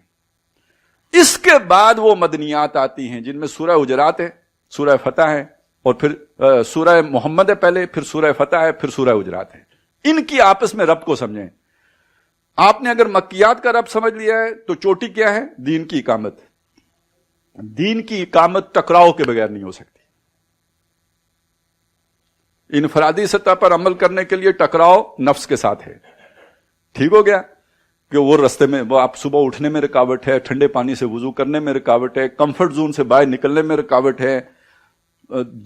اس کے بعد وہ مدنیات آتی ہیں جن میں سورہ حجرات ہے، سورہ فتح ہے، اور پھر سورہ محمد ہے پہلے، پھر سورہ فتح ہے، پھر سورہ حجرات ہے. ان کی آپس میں رب کو سمجھیں. آپ نے اگر مکیات کا رب سمجھ لیا ہے تو چوٹی کیا ہے؟ دین کی اقامت. دین کی اقامت ٹکراؤ کے بغیر نہیں ہو سکتی. انفرادی سطح پر عمل کرنے کے لیے ٹکراؤ نفس کے ساتھ ہے. ٹھیک ہو گیا کہ وہ رستے میں وہ آپ صبح اٹھنے میں رکاوٹ ہے، ٹھنڈے پانی سے وضو کرنے میں رکاوٹ ہے، کمفرٹ زون سے باہر نکلنے میں رکاوٹ ہے،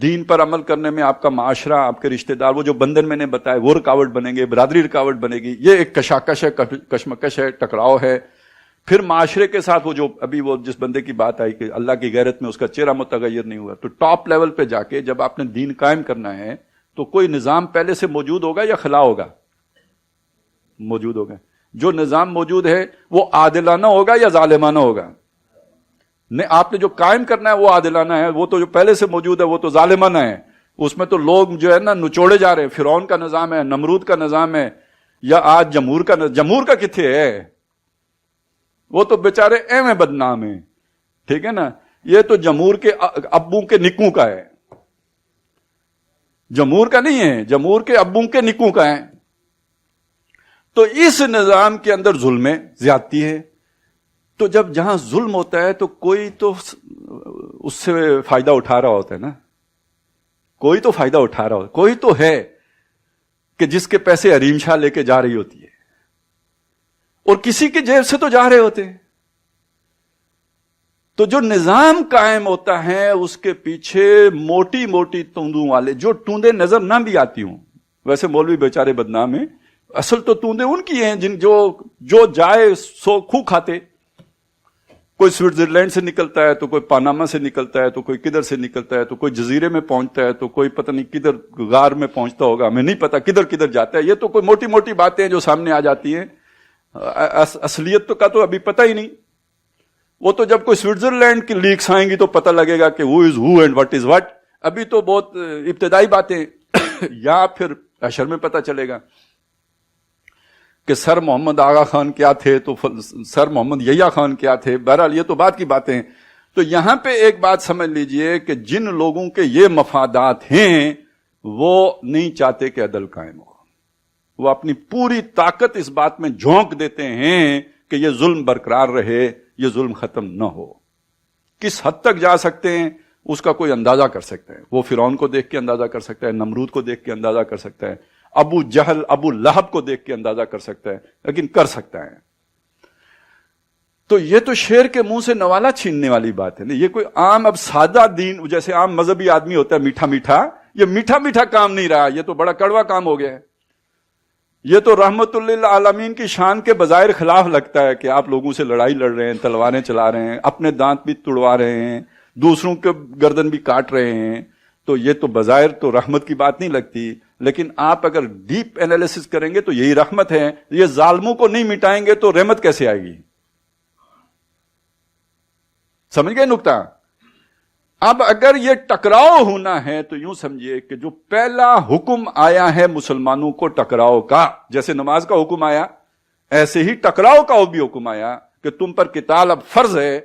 دین پر عمل کرنے میں آپ کا معاشرہ، آپ کے رشتہ دار، وہ جو بندھن میں نے بتایا وہ رکاوٹ بنے گے، برادری رکاوٹ بنے گی. یہ ایک کشاکش ہے، کشمکش ہے، ٹکراؤ ہے. پھر معاشرے کے ساتھ وہ جو ابھی وہ جس بندے کی بات آئی کہ اللہ کی غیرت میں اس کا چہرہ متغیر نہیں ہوا. تو ٹاپ لیول پہ جا کے جب آپ نے دین قائم کرنا ہے تو کوئی نظام پہلے سے موجود ہوگا یا خلا ہوگا؟ موجود ہوگا. جو نظام موجود ہے وہ عادلانہ ہوگا یا ظالمانہ ہوگا؟ نہیں، آپ نے جو قائم کرنا ہے وہ عادلانہ ہے، وہ تو جو پہلے سے موجود ہے وہ تو ظالمانہ ہے. اس میں تو لوگ جو ہے نا نچوڑے جا رہے ہیں. فرعون کا نظام ہے، نمرود کا نظام ہے، یا آج جمہور کا کتنے ہے؟ وہ تو بیچارے ایویں بدنام ہیں. ٹھیک ہے نا؟ یہ تو جمہور کے ابوں کے نکوں کا ہے، جمہور کا نہیں ہے، جمہور کے ابوں کے نکوں کا ہے. تو اس نظام کے اندر ظلم زیادتی ہے. تو جب جہاں ظلم ہوتا ہے تو کوئی تو اس سے فائدہ اٹھا رہا ہوتا ہے نا, کوئی تو فائدہ اٹھا رہا ہوتا ہے, کوئی تو ہے کہ جس کے پیسے حریم شاہ لے کے جا رہی ہوتی ہے, اور کسی کے جیب سے تو جا رہے ہوتے ہیں. تو جو نظام قائم ہوتا ہے اس کے پیچھے موٹی موٹی توندوں والے, جو توندیں نظر نہ بھی آتی ہوں, ویسے مولوی بیچارے بدنام ہیں, اصل تو توندیں ان کی ہیں جن جو جائے سو خو کھاتے. کوئی سوئٹزرلینڈ سے نکلتا ہے, تو کوئی پاناما سے نکلتا ہے, تو کوئی کدھر سے نکلتا ہے, تو کوئی جزیرے میں پہنچتا ہے, تو کوئی پتہ نہیں کدھر غار میں پہنچتا ہوگا, ہمیں نہیں پتا کدھر کدھر جاتا ہے. یہ تو کوئی موٹی موٹی باتیں ہیں جو سامنے آ جاتی ہیں, اصلیت کا تو ابھی پتہ ہی نہیں. وہ تو جب کوئی سوئٹزرلینڈ کی لیکس آئیں گی تو پتہ لگے گا کہ who is who and what is what. ابھی تو بہت ابتدائی باتیں یا پھر حشر میں پتہ چلے گا کہ سر محمد آغا خان کیا تھے, تو سر محمد یحییٰ خان کیا تھے. بہرحال یہ تو بات کی باتیں ہیں. تو یہاں پہ ایک بات سمجھ لیجئے کہ جن لوگوں کے یہ مفادات ہیں وہ نہیں چاہتے کہ عدل قائم ہو. وہ اپنی پوری طاقت اس بات میں جھونک دیتے ہیں کہ یہ ظلم برقرار رہے, یہ ظلم ختم نہ ہو. کس حد تک جا سکتے ہیں اس کا کوئی اندازہ کر سکتا ہے. وہ فرعون کو دیکھ کے اندازہ کر سکتا ہے, نمرود کو دیکھ کے اندازہ کر سکتا ہے, ابو جہل ابو لہب کو دیکھ کے اندازہ کر سکتا ہے, لیکن کر سکتا ہے. تو یہ تو شیر کے منہ سے نوالا چھیننے والی بات ہے. یہ کوئی عام اب سادہ دین, جیسے عام مذہبی آدمی ہوتا ہے میٹھا میٹھا, یہ میٹھا میٹھا کام نہیں رہا, یہ تو بڑا کڑوا کام ہو گیا ہے. یہ تو رحمت للعالمین کی شان کے بظاہر خلاف لگتا ہے کہ آپ لوگوں سے لڑائی لڑ رہے ہیں, تلواریں چلا رہے ہیں, اپنے دانت بھی توڑوا رہے ہیں, دوسروں کے گردن بھی کاٹ رہے ہیں. تو یہ تو بظاہر تو رحمت کی بات نہیں لگتی, لیکن آپ اگر ڈیپ انالیسس کریں گے تو یہی رحمت ہے. یہ ظالموں کو نہیں مٹائیں گے تو رحمت کیسے آئے گی؟ سمجھ گئے نکتہ؟ اب اگر یہ ٹکراؤ ہونا ہے تو یوں سمجھیے کہ جو پہلا حکم آیا ہے مسلمانوں کو ٹکراؤ کا, جیسے نماز کا حکم آیا ایسے ہی ٹکراؤ کا بھی حکم آیا کہ تم پر قتال اب فرض ہے,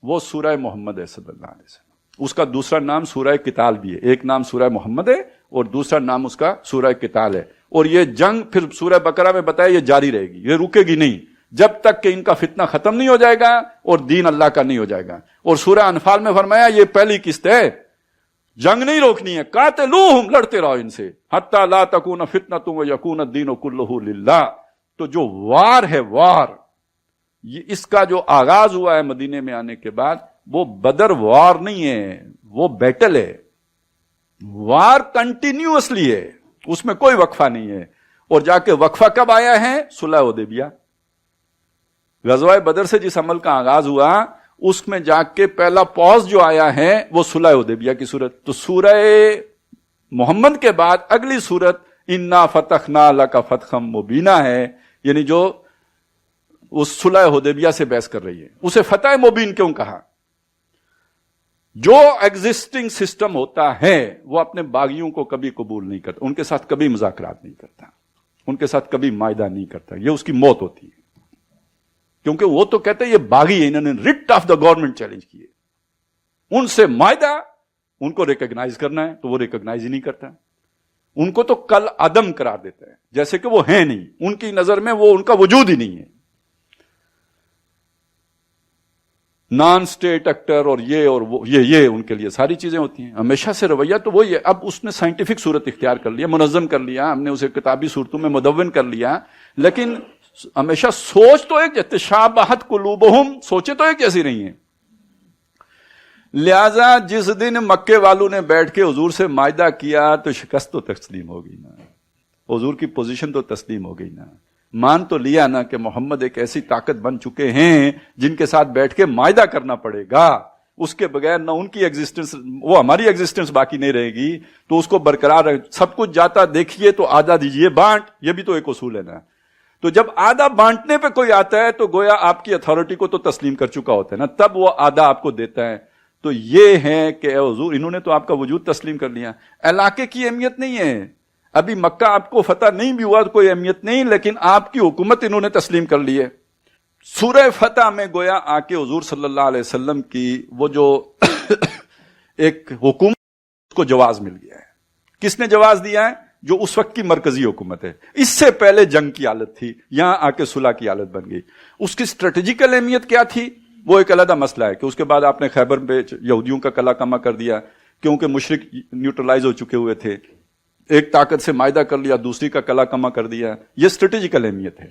وہ سورہ محمد ہے صلی اللہ علیہ وسلم. اس کا دوسرا نام سورہ قتال بھی ہے. ایک نام سورہ محمد ہے اور دوسرا نام اس کا سورہ قتال ہے. اور یہ جنگ پھر سورہ بقرہ میں بتایا یہ جاری رہے گی, یہ رکے گی نہیں جب تک کہ ان کا فتنہ ختم نہیں ہو جائے گا اور دین اللہ کا نہیں ہو جائے گا. اور سورہ انفال میں فرمایا یہ پہلی قسط ہے, جنگ نہیں روکنی ہے, قاتلوہم, لڑتے رہو ان سے, حتی لا تکون فتنۃ ویکون الدین کلہ للہ. تو جو وار ہے, وار, یہ اس کا جو آغاز ہوا ہے مدینے میں آنے کے بعد, وہ بدر وار نہیں ہے, وہ بیٹل ہے. وار کنٹینیوسلی ہے, اس میں کوئی وقفہ نہیں ہے. اور جا کے وقفہ کب آیا ہے؟ صلح حدیبیہ. غزوہ بدر سے جس عمل کا آغاز ہوا اس میں جا کے پہلا پوز جو آیا ہے وہ صلح حدیبیہ کی صورت. تو سورہ محمد کے بعد اگلی صورت انا فتحنا لک فتحا مبینا ہے, یعنی جو اس صلح حدیبیہ سے بحث کر رہی ہے. اسے فتح مبین کیوں کہا؟ جو ایگزسٹنگ سسٹم ہوتا ہے وہ اپنے باغیوں کو کبھی قبول نہیں کرتا, ان کے ساتھ کبھی مذاکرات نہیں کرتا, ان کے ساتھ کبھی معاہدہ نہیں کرتا. یہ اس کی موت ہوتی ہے, کیونکہ وہ تو کہتے ہیں یہ باغی ہے, انہوں نے rate of the government challenge کیے. ان سے معاہدہ, ان کو ریکگنائز کرنا ہے تو وہ ریکگنائز ہی نہیں کرتا. ان کو تو کل عدم قرار دیتا ہے, جیسے کہ وہ ہیں نہیں, ان کی نظر میں وہ ان کا وجود ہی نہیں ہے. نان سٹیٹ ایکٹر اور یہ اور وہ, یہ ان کے لیے ساری چیزیں ہوتی ہیں. ہمیشہ سے رویہ تو وہی ہے. اب اس نے سائنٹیفک صورت اختیار کر لیا, منظم کر لیا, ہم نے اسے کتابی صورتوں میں مدون کر لیا, لیکن ہمیشہ سوچ تو ایک تشابہت قلوبہم, سوچے تو ایک جیسی نہیں ہے. لہذا جس دن مکے والوں نے بیٹھ کے حضور سے معاہدہ کیا تو شکست تو تسلیم ہو گئی نا, حضور کی پوزیشن تو تسلیم ہو گئی نا. مان تو لیا نا کہ محمد ایک ایسی طاقت بن چکے ہیں جن کے ساتھ بیٹھ کے معاہدہ کرنا پڑے گا. اس کے بغیر نہ ان کی ایگزسٹنس, وہ ہماری ایگزسٹنس باقی نہیں رہے گی, تو اس کو برقرار رکھ. سب کچھ جاتا دیکھیے تو آدھا دیجیے, بانٹ, یہ بھی تو ایک اصول ہے نا. تو جب آدھا بانٹنے پہ کوئی آتا ہے تو گویا آپ کی اتھارٹی کو تو تسلیم کر چکا ہوتا ہے نا, تب وہ آدھا آپ کو دیتا ہے. تو یہ ہے کہ اے حضور, انہوں نے تو آپ کا وجود تسلیم کر لیا. علاقے کی اہمیت نہیں ہے, ابھی مکہ آپ کو فتح نہیں بھی ہوا تو کوئی اہمیت نہیں, لیکن آپ کی حکومت انہوں نے تسلیم کر لی ہے. سورہ فتح میں گویا آ کے حضور صلی اللہ علیہ وسلم کی وہ جو ایک حکومت کو جواز مل گیا ہے. کس نے جواز دیا ہے؟ جو اس وقت کی مرکزی حکومت ہے. اس سے پہلے جنگ کی حالت تھی, یہاں آ کے صلح کی حالت بن گئی. اس کی اسٹریٹجیکل اہمیت کیا تھی وہ ایک علیحدہ مسئلہ ہے کہ اس کے بعد آپ نے خیبر پہ یہودیوں کا قلعہ کما کر دیا کیونکہ مشرک نیوٹرلائز ہو چکے ہوئے تھے. ایک طاقت سے معاہدہ کر لیا, دوسری کا قلعہ کما کر دیا. یہ اسٹریٹجیکل اہمیت ہے.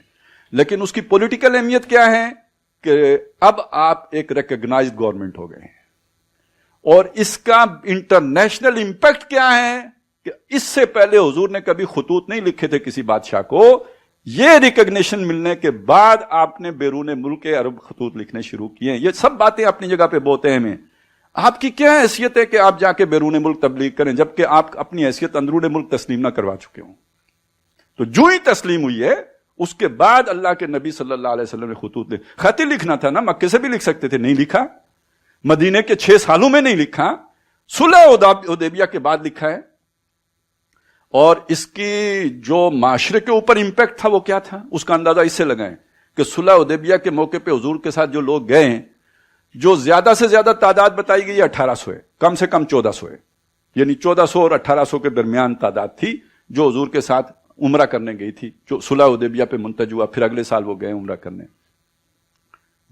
لیکن اس کی پولیٹیکل اہمیت کیا ہے کہ اب آپ ایک ریکگنائزڈ گورنمنٹ ہو گئے ہیں, اور اس کا انٹرنیشنل امپیکٹ کیا ہے کہ اس سے پہلے حضور نے کبھی خطوط نہیں لکھے تھے کسی بادشاہ کو. یہ ریکگنیشن ملنے کے بعد آپ نے بیرون ملک کے عرب خطوط لکھنے شروع کیے ہیں. یہ سب باتیں اپنی جگہ پہ بہت اہم ہیں. آپ کی کیا حیثیت ہے کہ آپ جا کے بیرون ملک تبلیغ کریں جبکہ آپ اپنی حیثیت اندرون ملک تسلیم نہ کروا چکے ہوں. تو جو ہی تسلیم ہوئی ہے اس کے بعد اللہ کے نبی صلی اللہ علیہ وسلم نے خطوط خط لکھنا تھا نا, مکے سے بھی لکھ سکتے تھے, نہیں لکھا. مدینے کے 6 سالوں میں نہیں لکھا, صلح حدیبیہ کے بعد لکھا ہے. اور اس کی جو معاشرے کے اوپر امپیکٹ تھا وہ کیا تھا اس کا اندازہ اس سے لگائیں کہ صلح حدیبیہ کے موقع پہ حضور کے ساتھ جو لوگ گئے ہیں, جو زیادہ سے زیادہ تعداد بتائی گئی ہے 1800 ہے, کم سے کم 1400 ہے. یعنی 1400 اور 1800 کے درمیان تعداد تھی جو حضور کے ساتھ عمرہ کرنے گئی تھی, جو صلح حدیبیہ پہ منتج ہوا. پھر اگلے سال وہ گئے عمرہ کرنے.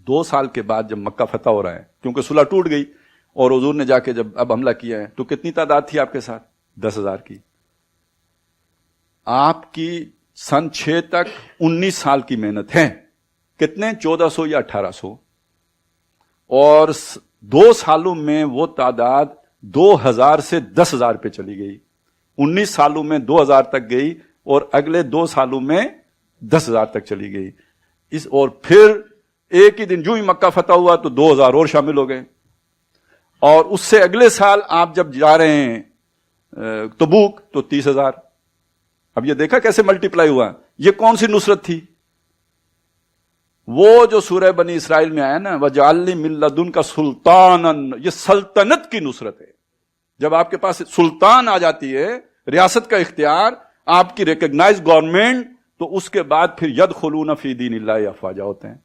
2 سال کے بعد جب مکہ فتح ہو رہا ہے, کیونکہ صلح ٹوٹ گئی اور حضور نے جا کے جب اب حملہ کیا ہے, تو کتنی تعداد تھی آپ کے ساتھ؟ 10,000 کی. آپ کی سن 6 تک 19 سال کی محنت ہے. کتنے؟ 1400 یا 1800. اور 2 سالوں میں وہ تعداد 2000 سے 10,000 پہ چلی گئی. 19 سالوں میں 2000 تک گئی اور اگلے 2 سالوں میں 10,000 تک چلی گئی. اور پھر ایک ہی دن جو ہی مکہ فتح ہوا تو 2000 اور شامل ہو گئے. اور اس سے اگلے سال آپ جب جا رہے ہیں تبوک تو 30,000. اب یہ دیکھا کیسے ملٹیپلائی ہوا. یہ کون سی نصرت تھی؟ وہ جو سورہ بنی اسرائیل میں آیا نا, وَجَعَلْنِي مِن لَّدُنْكَ سُلْطَانًا, یہ سلطنت کی نصرت ہے. جب آپ کے پاس سلطان آ جاتی ہے, ریاست کا اختیار, آپ کی ریکگنائز گورنمنٹ, تو اس کے بعد پھر يَدْخُلُونَ فِي دِينِ اللَّهِ أَفْوَاجًا ہوتے ہیں.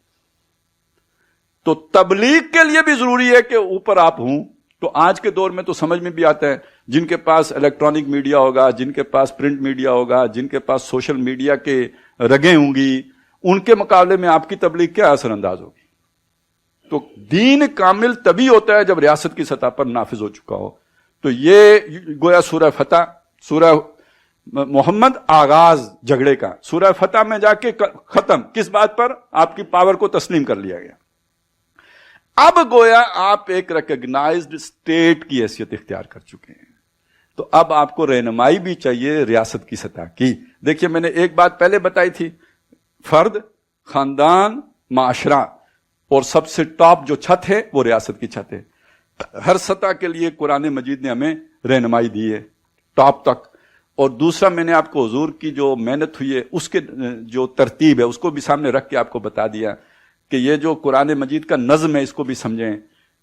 تو تبلیغ کے لیے بھی ضروری ہے کہ اوپر آپ ہوں. تو آج کے دور میں تو سمجھ میں بھی آتا ہے, جن کے پاس الیکٹرانک میڈیا ہوگا, جن کے پاس پرنٹ میڈیا ہوگا, جن کے پاس سوشل میڈیا کے رگیں ہوں گی, ان کے مقابلے میں آپ کی تبلیغ کیا اثر انداز ہوگی. تو دین کامل تبھی ہوتا ہے جب ریاست کی سطح پر نافذ ہو چکا ہو. تو یہ گویا سورہ فتح, سورہ محمد آغاز جھگڑے کا, سورہ فتح میں جا کے ختم. کس بات پر؟ آپ کی پاور کو تسلیم کر لیا گیا. اب گویا آپ ایک ریکگنائزڈ اسٹیٹ کی حیثیت اختیار کر چکے ہیں. تو اب آپ کو رہنمائی بھی چاہیے ریاست کی سطح کی. دیکھیے میں نے ایک بات پہلے بتائی تھی, فرد, خاندان, معاشرہ, اور سب سے ٹاپ جو چھت ہے وہ ریاست کی چھت ہے. ہر سطح کے لیے قرآن مجید نے ہمیں رہنمائی دی ہے ٹاپ تک. اور دوسرا میں نے آپ کو حضور کی جو محنت ہوئی ہے اس کے جو ترتیب ہے اس کو بھی سامنے رکھ کے آپ کو بتا دیا کہ یہ جو قرآن مجید کا نظم ہے اس کو بھی سمجھیں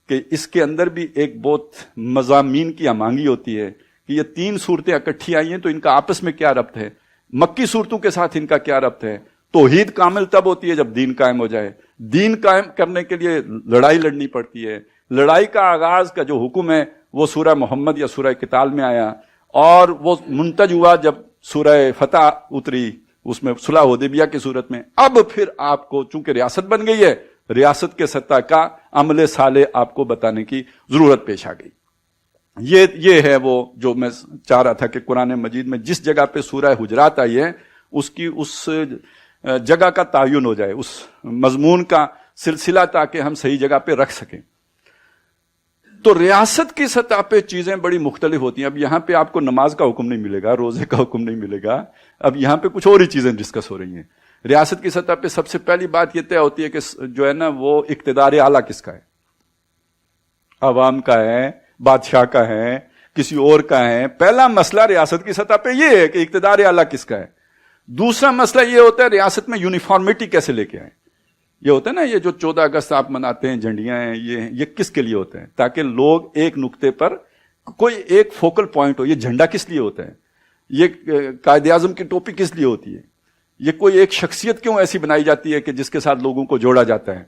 کہ اس کے اندر بھی ایک بہت مضامین کی ہمانگی ہوتی ہے کہ یہ 3 صورتیں اکٹھی آئی ہیں تو ان کا آپس میں کیا ربط ہے, مکی صورتوں کے ساتھ ان کا کیا ربط ہے. توحید کامل تب ہوتی ہے جب دین قائم ہو جائے. دین قائم کرنے کے لیے لڑائی لڑنی پڑتی ہے. لڑائی کا آغاز کا جو حکم ہے وہ سورہ محمد یا سورہ قتال میں آیا, اور وہ منتج ہوا جب سورہ فتح اتری, اس میں صلح حدیبیہ کی صورت میں. اب پھر آپ کو چونکہ ریاست بن گئی ہے, ریاست کے سطح کا عمل صالح آپ کو بتانے کی ضرورت پیش آ گئی. یہ ہے وہ جو میں چاہ رہا تھا کہ قرآن مجید میں جس جگہ پہ سورہ حجرات آئی ہے اس کی اس جگہ کا تعین ہو جائے, اس مضمون کا سلسلہ, تاکہ ہم صحیح جگہ پہ رکھ سکیں. تو ریاست کی سطح پہ چیزیں بڑی مختلف ہوتی ہیں. اب یہاں پہ آپ کو نماز کا حکم نہیں ملے گا, روزے کا حکم نہیں ملے گا. اب یہاں پہ کچھ اور ہی چیزیں ڈسکس ہو رہی ہیں. ریاست کی سطح پہ سب سے پہلی بات یہ طے ہوتی ہے کہ جو ہے نا وہ اقتدار اعلیٰ کس کا ہے, عوام کا ہے, بادشاہ کا ہے, کسی اور کا ہے. پہلا مسئلہ ریاست کی سطح پہ یہ ہے کہ اقتدار اعلیٰ کس کا ہے. دوسرا مسئلہ یہ ہوتا ہے ریاست میں یونیفارمٹی کیسے لے کے آئیں. یہ ہوتا ہے نا, یہ جو 14 اگست آپ مناتے ہیں, جھنڈیاں ہیں, یہ کس کے لیے ہوتے ہیں؟ تاکہ لوگ ایک نقطے پر کوئی ایک فوکل پوائنٹ ہو. یہ جھنڈا کس لیے ہوتا ہے؟ یہ قائد اعظم کی ٹوپی کس لیے ہوتی ہے؟ یہ کوئی ایک شخصیت کیوں ایسی بنائی جاتی ہے کہ جس کے ساتھ لوگوں کو جوڑا جاتا ہے؟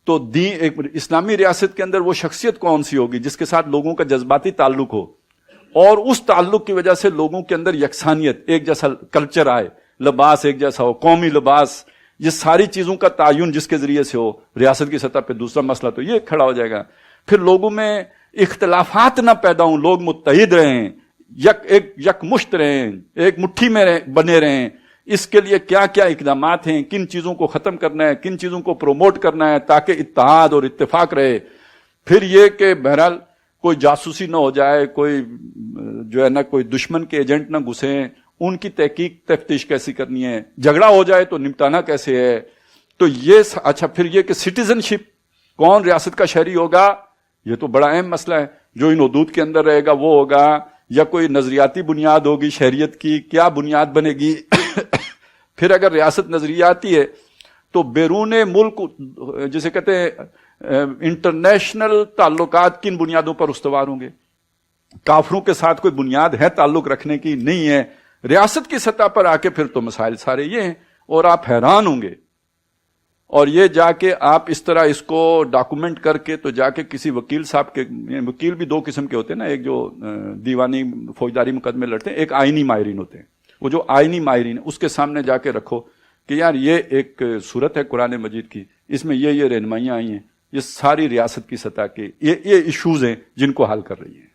تو ایک اسلامی ریاست کے اندر وہ شخصیت کون سی ہوگی جس کے ساتھ لوگوں کا جذباتی تعلق ہو؟ اور اس تعلق کی وجہ سے لوگوں کے اندر یکسانیت، ایک جیسا کلچر آئے، لباس ایک جیسا ہو، قومی لباس، یہ ساری چیزوں کا تعین جس کے ذریعے سے ہو ریاست کی سطح پہ۔ دوسرا مسئلہ تو یہ کھڑا ہو جائے گا، پھر لوگوں میں اختلافات نہ پیدا ہوں، لوگ متحد رہیں، یک مشت رہیں، ایک مٹھی میں بنے رہیں۔ اس کے لیے کیا کیا اقدامات ہیں، کن چیزوں کو ختم کرنا ہے، کن چیزوں کو پروموٹ کرنا ہے تاکہ اتحاد اور اتفاق رہے۔ پھر یہ کہ بہرحال کوئی جاسوسی نہ ہو جائے، کوئی جو ہے نا کوئی دشمن کے ایجنٹ نہ گھسیں، ان کی تحقیق تفتیش کیسی کرنی ہے، جھگڑا ہو جائے تو نمٹانا کیسے ہے۔ تو یہ اچھا، پھر یہ کہ سٹیزن شپ، کون ریاست کا شہری ہوگا، یہ تو بڑا اہم مسئلہ ہے۔ جو ان حدود کے اندر رہے گا وہ ہوگا، یا کوئی نظریاتی بنیاد ہوگی شہریت کی، کیا بنیاد بنے گی۔ پھر اگر ریاست نظریاتی ہے تو بیرون ملک جسے کہتے ہیں انٹرنیشنل تعلقات کن بنیادوں پر استوار ہوں گے؟ کافروں کے ساتھ کوئی بنیاد ہے تعلق رکھنے کی؟ نہیں ہے۔ ریاست کی سطح پر آ کے پھر تو مسائل سارے یہ ہیں، اور آپ حیران ہوں گے۔ اور یہ جا کے آپ اس طرح اس کو ڈاکومنٹ کر کے تو جا کے کسی وکیل صاحب کے، وکیل بھی دو قسم کے ہوتے ہیں نا، ایک جو دیوانی فوجداری مقدمے لڑتے ہیں، ایک آئینی ماہرین ہوتے ہیں۔ وہ جو آئینی ماہرین ہیں اس کے سامنے جا کے رکھو کہ یار یہ ایک صورت ہے قرآن مجید کی، اس میں یہ رہنمائیاں آئی ہیں، یہ ساری ریاست کی سطح کے یہ ایشوز ہیں جن کو حل کر رہی ہیں۔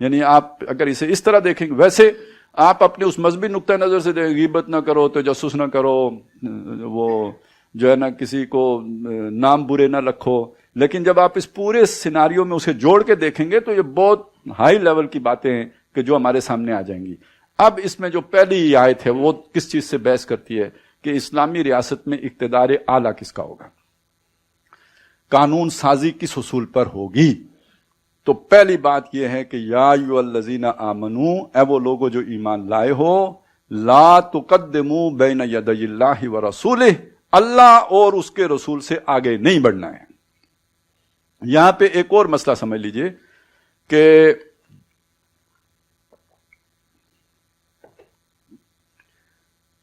یعنی آپ اگر اسے اس طرح دیکھیں گے، ویسے آپ اپنے اس مذہبی نقطہ نظر سے دیکھیں، غیبت نہ کرو، تجسس نہ کرو، وہ جو ہے نا کسی کو نام برے نہ رکھو، لیکن جب آپ اس پورے سیناریو میں اسے جوڑ کے دیکھیں گے تو یہ بہت ہائی لیول کی باتیں ہیں کہ جو ہمارے سامنے آ جائیں گی۔ اب اس میں جو پہلی آیت ہے وہ کس چیز سے بحث کرتی ہے کہ اسلامی ریاست میں اقتدار اعلیٰ کس کا ہوگا، قانون سازی کس اصول پر ہوگی؟ تو پہلی بات یہ ہے کہ یا ایھا الذین آمنو، اے وہ لوگو جو ایمان لائے ہو، لا تقدموا بین یدی اللہ ورسولہ، اللہ اور اس کے رسول سے آگے نہیں بڑھنا ہے۔ یہاں پہ ایک اور مسئلہ سمجھ لیجئے کہ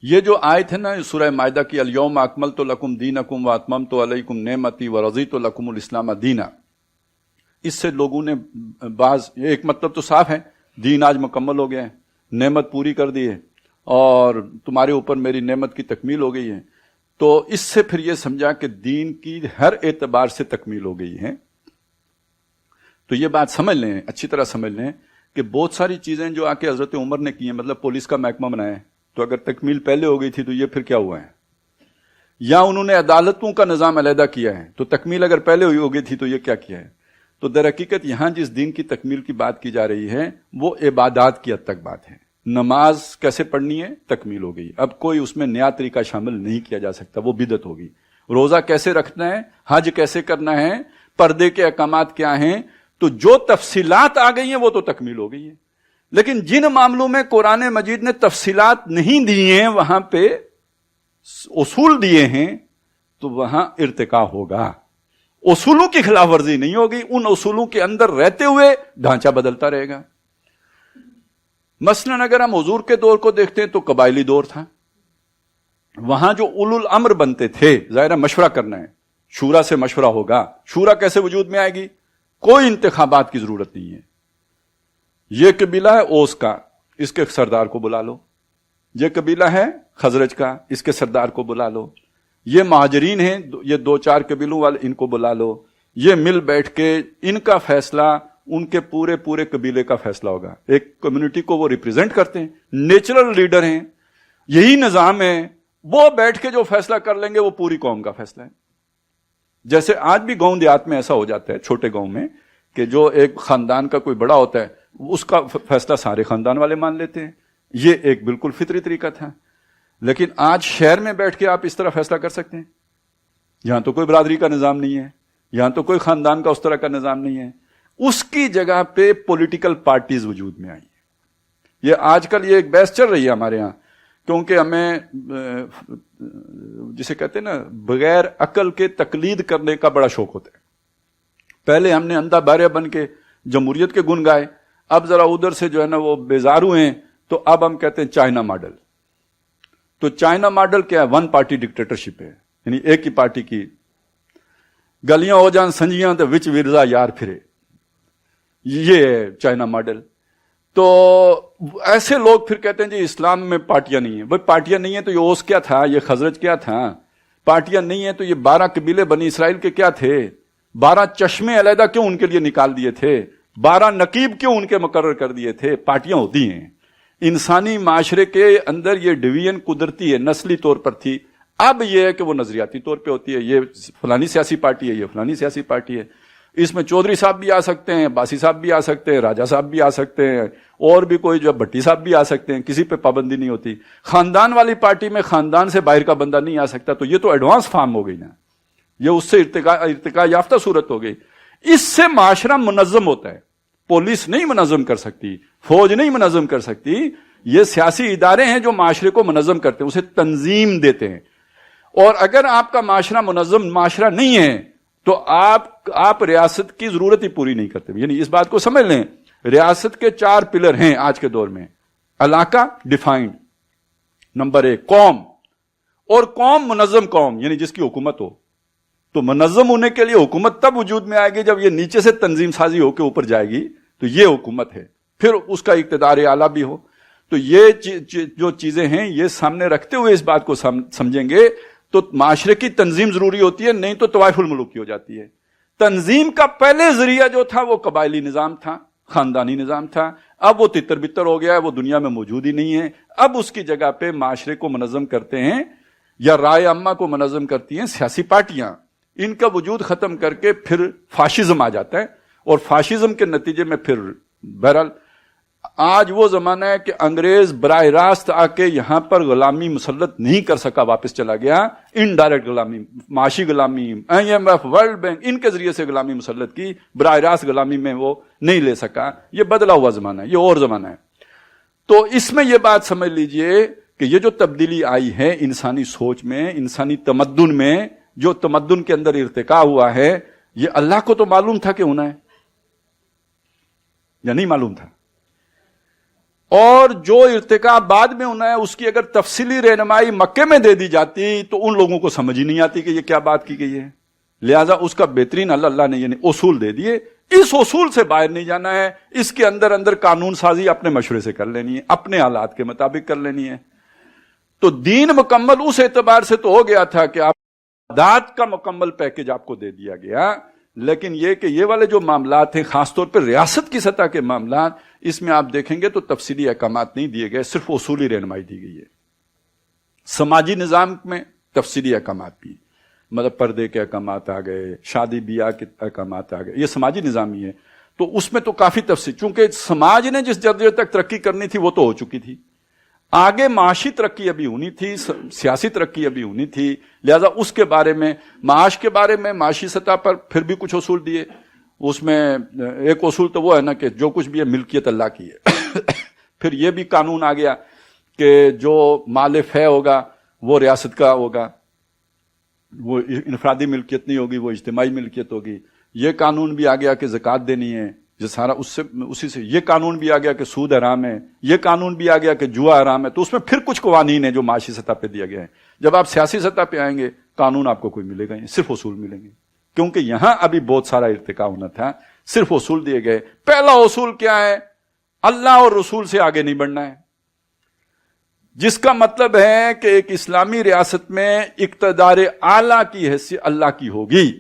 یہ جو آیت ہے نا سورہ مائدہ کی، الیوم اکملت لکم دینکم واتممت علیکم نعمتی ورضیت لکم الاسلام دینا، اس سے لوگوں نے ایک مطلب تو صاف ہے، دین آج مکمل ہو گیا ہے، نعمت پوری کر دی ہے اور تمہارے اوپر میری نعمت کی تکمیل ہو گئی ہے۔ تو اس سے پھر یہ سمجھا کہ دین کی ہر اعتبار سے تکمیل ہو گئی ہے۔ تو یہ بات سمجھ لیں، اچھی طرح سمجھ لیں کہ بہت ساری چیزیں جو آ کے حضرت عمر نے کی ہیں، مطلب پولیس کا محکمہ بنایا ہے، تو اگر تکمیل پہلے ہو گئی تھی تو یہ پھر کیا ہوا ہے؟ یا انہوں نے عدالتوں کا نظام علیحدہ کیا ہے، تو تکمیل اگر پہلے ہوئی ہو گئی تھی تو یہ کیا کیا ہے؟ تو در حقیقت یہاں جس دین کی تکمیل کی بات کی جا رہی ہے وہ عبادات کی حد تک بات ہے۔ نماز کیسے پڑھنی ہے، تکمیل ہو گئی، اب کوئی اس میں نیا طریقہ شامل نہیں کیا جا سکتا، وہ بدعت ہوگی۔ روزہ کیسے رکھنا ہے، حج کیسے کرنا ہے، پردے کے احکامات کیا ہیں، تو جو تفصیلات آ گئی ہیں وہ تو تکمیل ہو گئی ہے۔ لیکن جن معاملوں میں قرآن مجید نے تفصیلات نہیں دی ہیں، وہاں پہ اصول دیے ہیں، تو وہاں ارتقاء ہوگا، اصولوں کی خلاف ورزی نہیں ہوگی، ان اصولوں کے اندر رہتے ہوئے ڈھانچہ بدلتا رہے گا۔ مثلاً اگر ہم حضور کے دور کو دیکھتے ہیں تو قبائلی دور تھا، وہاں جو اولو الامر بنتے تھے، ظاہر مشورہ کرنا ہے، شورا سے مشورہ ہوگا۔ شورا کیسے وجود میں آئے گی؟ کوئی انتخابات کی ضرورت نہیں ہے، یہ قبیلہ ہے اوس کا، اس کے سردار کو بلا لو، یہ قبیلہ ہے خزرج کا، اس کے سردار کو بلا لو، یہ مہاجرین ہیں، یہ دو چار قبیلوں والے، ان کو بلا لو، یہ مل بیٹھ کے ان کا فیصلہ ان کے پورے قبیلے کا فیصلہ ہوگا۔ ایک کمیونٹی کو وہ ریپرزینٹ کرتے ہیں، نیچرل لیڈر ہیں، یہی نظام ہے، وہ بیٹھ کے جو فیصلہ کر لیں گے وہ پوری قوم کا فیصلہ ہے۔ جیسے آج بھی گاؤں دیہات میں ایسا ہو جاتا ہے، چھوٹے گاؤں میں، کہ جو ایک خاندان کا کوئی بڑا ہوتا ہے اس کا فیصلہ سارے خاندان والے مان لیتے ہیں، یہ ایک بالکل فطری طریقہ تھا۔ لیکن آج شہر میں بیٹھ کے آپ اس طرح فیصلہ کر سکتے ہیں؟ یہاں تو کوئی برادری کا نظام نہیں ہے، یہاں تو کوئی خاندان کا اس طرح کا نظام نہیں ہے، اس کی جگہ پہ پولیٹیکل پارٹیز وجود میں آئی ہیں۔ یہ آج کل یہ ایک بحث چل رہی ہے ہمارے ہاں، کیونکہ ہمیں جسے کہتے ہیں نا بغیر عقل کے تقلید کرنے کا بڑا شوق ہوتا ہے۔ پہلے ہم نے اندھا بہرہ بن کے جمہوریت کے گن گائے، اب ذرا ادھر سے جو ہے نا وہ بیزار ہوئے ہیں، تو اب ہم کہتے ہیں چائنا ماڈل۔ تو چائنا ماڈل کیا ہے؟ ون پارٹی ڈکٹیٹرشپ ہے، یعنی ایک ہی پارٹی کی گلیاں ہو جان سنجیاں تو وچ ورزا یار پھرے، یہ ہے چائنا ماڈل۔ تو ایسے لوگ پھر کہتے ہیں جی اسلام میں پارٹیاں نہیں ہیں. بھائی پارٹیاں نہیں ہیں تو یہ اوس کیا تھا, یہ خزرج کیا تھا؟ پارٹیاں نہیں ہیں تو یہ 12 قبیلے بنی اسرائیل کے کیا تھے؟ 12 چشمے علیحدہ کیوں ان کے لیے نکال دیے تھے؟ 12 نقیب کیوں ان کے مقرر کر دیے تھے؟ پارٹیاں ہوتی ہیں. انسانی معاشرے کے اندر یہ ڈویژن قدرتی ہے, نسلی طور پر تھی. اب یہ ہے کہ وہ نظریاتی طور پہ ہوتی ہے, یہ فلانی سیاسی پارٹی ہے, یہ فلانی سیاسی پارٹی ہے. اس میں چودھری صاحب بھی آ سکتے ہیں, باسی صاحب بھی آ سکتے ہیں, راجہ صاحب بھی آ سکتے ہیں, اور بھی کوئی جو بھٹی صاحب بھی آ سکتے ہیں. کسی پہ پابندی نہیں ہوتی. خاندان والی پارٹی میں خاندان سے باہر کا بندہ نہیں آ سکتا. تو یہ تو ایڈوانس فارم ہو گئی نا, یہ اس سے ارتقاء یافتہ صورت ہو گئی. اس سے معاشرہ منظم ہوتا ہے. پولیس نہیں منظم کر سکتی, فوج نہیں منظم کر سکتی. یہ سیاسی ادارے ہیں جو معاشرے کو منظم کرتے ہیں, اسے تنظیم دیتے ہیں. اور اگر آپ کا معاشرہ منظم معاشرہ نہیں ہے تو آپ ریاست کی ضرورت ہی پوری نہیں کرتے. یعنی اس بات کو سمجھ لیں, ریاست کے 4 پلر ہیں آج کے دور میں. علاقہ ڈیفائنڈ, نمبر 1 قوم, اور قوم منظم قوم یعنی جس کی حکومت ہو. تو منظم ہونے کے لیے حکومت تب وجود میں آئے گی جب یہ نیچے سے تنظیم سازی ہو کے اوپر جائے گی, تو یہ حکومت ہے. پھر اس کا اقتدار اعلیٰ بھی ہو. تو یہ جو چیزیں ہیں یہ سامنے رکھتے ہوئے اس بات کو سمجھیں گے تو معاشرے کی تنظیم ضروری ہوتی ہے, نہیں تو طوائف الملوک کی ہو جاتی ہے. تنظیم کا پہلے ذریعہ جو تھا وہ قبائلی نظام تھا, خاندانی نظام تھا. اب وہ تتر بتر ہو گیا ہے, وہ دنیا میں موجود ہی نہیں ہے. اب اس کی جگہ پہ معاشرے کو منظم کرتے ہیں یا رائے عامہ کو منظم کرتی ہیں سیاسی پارٹیاں. ان کا وجود ختم کر کے پھر فاشزم آ جاتا ہے, اور فاشزم کے نتیجے میں پھر بہرحال آج وہ زمانہ ہے کہ انگریز براہ راست آ کے یہاں پر غلامی مسلط نہیں کر سکا, واپس چلا گیا. انڈائریکٹ غلامی, معاشی غلامی, IMF, ورلڈ بینک, ان کے ذریعے سے غلامی مسلط کی. براہ راست غلامی میں وہ نہیں لے سکا. یہ بدلا ہوا زمانہ ہے, یہ اور زمانہ ہے. تو اس میں یہ بات سمجھ لیجئے کہ یہ جو تبدیلی آئی ہے انسانی سوچ میں, انسانی تمدن میں, جو تمدن کے اندر ارتقاء ہوا ہے, یہ اللہ کو تو معلوم تھا کہ ہونا ہے یا نہیں معلوم تھا. اور جو ارتقاء بعد میں ہونا ہے اس کی اگر تفصیلی رہنمائی مکے میں دے دی جاتی تو ان لوگوں کو سمجھ ہی نہیں آتی کہ یہ کیا بات کی گئی ہے. لہذا اس کا بہترین اللہ نے یعنی اصول دے دیے. اس اصول سے باہر نہیں جانا ہے, اس کے اندر اندر قانون سازی اپنے مشورے سے کر لینی ہے, اپنے حالات کے مطابق کر لینی ہے. تو دین مکمل اس اعتبار سے تو ہو گیا تھا کہ آپ عادات کا مکمل پیکج آپ کو دے دیا گیا. لیکن یہ کہ یہ والے جو معاملات ہیں خاص طور پر ریاست کی سطح کے معاملات, اس میں آپ دیکھیں گے تو تفصیلی احکامات نہیں دیے گئے, صرف اصولی رہنمائی دی گئی ہے. سماجی نظام میں تفصیلی احکامات بھی, مطلب پردے کے احکامات آ گئے, شادی بیاہ کے احکامات آ گئے, یہ سماجی نظام ہی ہے. تو اس میں تو کافی تفصیل, چونکہ سماج نے جس درجے تک ترقی کرنی تھی وہ تو ہو چکی تھی. آگے معاشی ترقی ابھی ہونی تھی, سیاسی ترقی ابھی ہونی تھی. لہذا اس کے بارے میں, معاش کے بارے میں, معاشی سطح پر پھر بھی کچھ اصول دیے. اس میں ایک اصول تو وہ ہے نا کہ جو کچھ بھی ہے ملکیت اللہ کی ہے. پھر یہ بھی قانون آ گیا کہ جو مال فے ہوگا وہ ریاست کا ہوگا, وہ انفرادی ملکیت نہیں ہوگی, وہ اجتماعی ملکیت ہوگی. یہ قانون بھی آ گیا کہ زکوٰۃ دینی ہے, جو سارا اسی سے. یہ قانون بھی آ گیا کہ سود حرام ہے, یہ قانون بھی آ گیا کہ جوا حرام ہے. تو اس میں پھر کچھ قوانین ہیں جو معاشی سطح پہ دیا گیا ہے. جب آپ سیاسی سطح پہ آئیں گے قانون آپ کو کوئی ملے گا نہیں, صرف اصول ملیں گے, کیونکہ یہاں ابھی بہت سارا ارتقاء ہونا تھا. صرف اصول دیے گئے. پہلا اصول کیا ہے؟ اللہ اور رسول سے آگے نہیں بڑھنا ہے, جس کا مطلب ہے کہ ایک اسلامی ریاست میں اقتدار اعلیٰ کی حیثیت اللہ کی ہوگی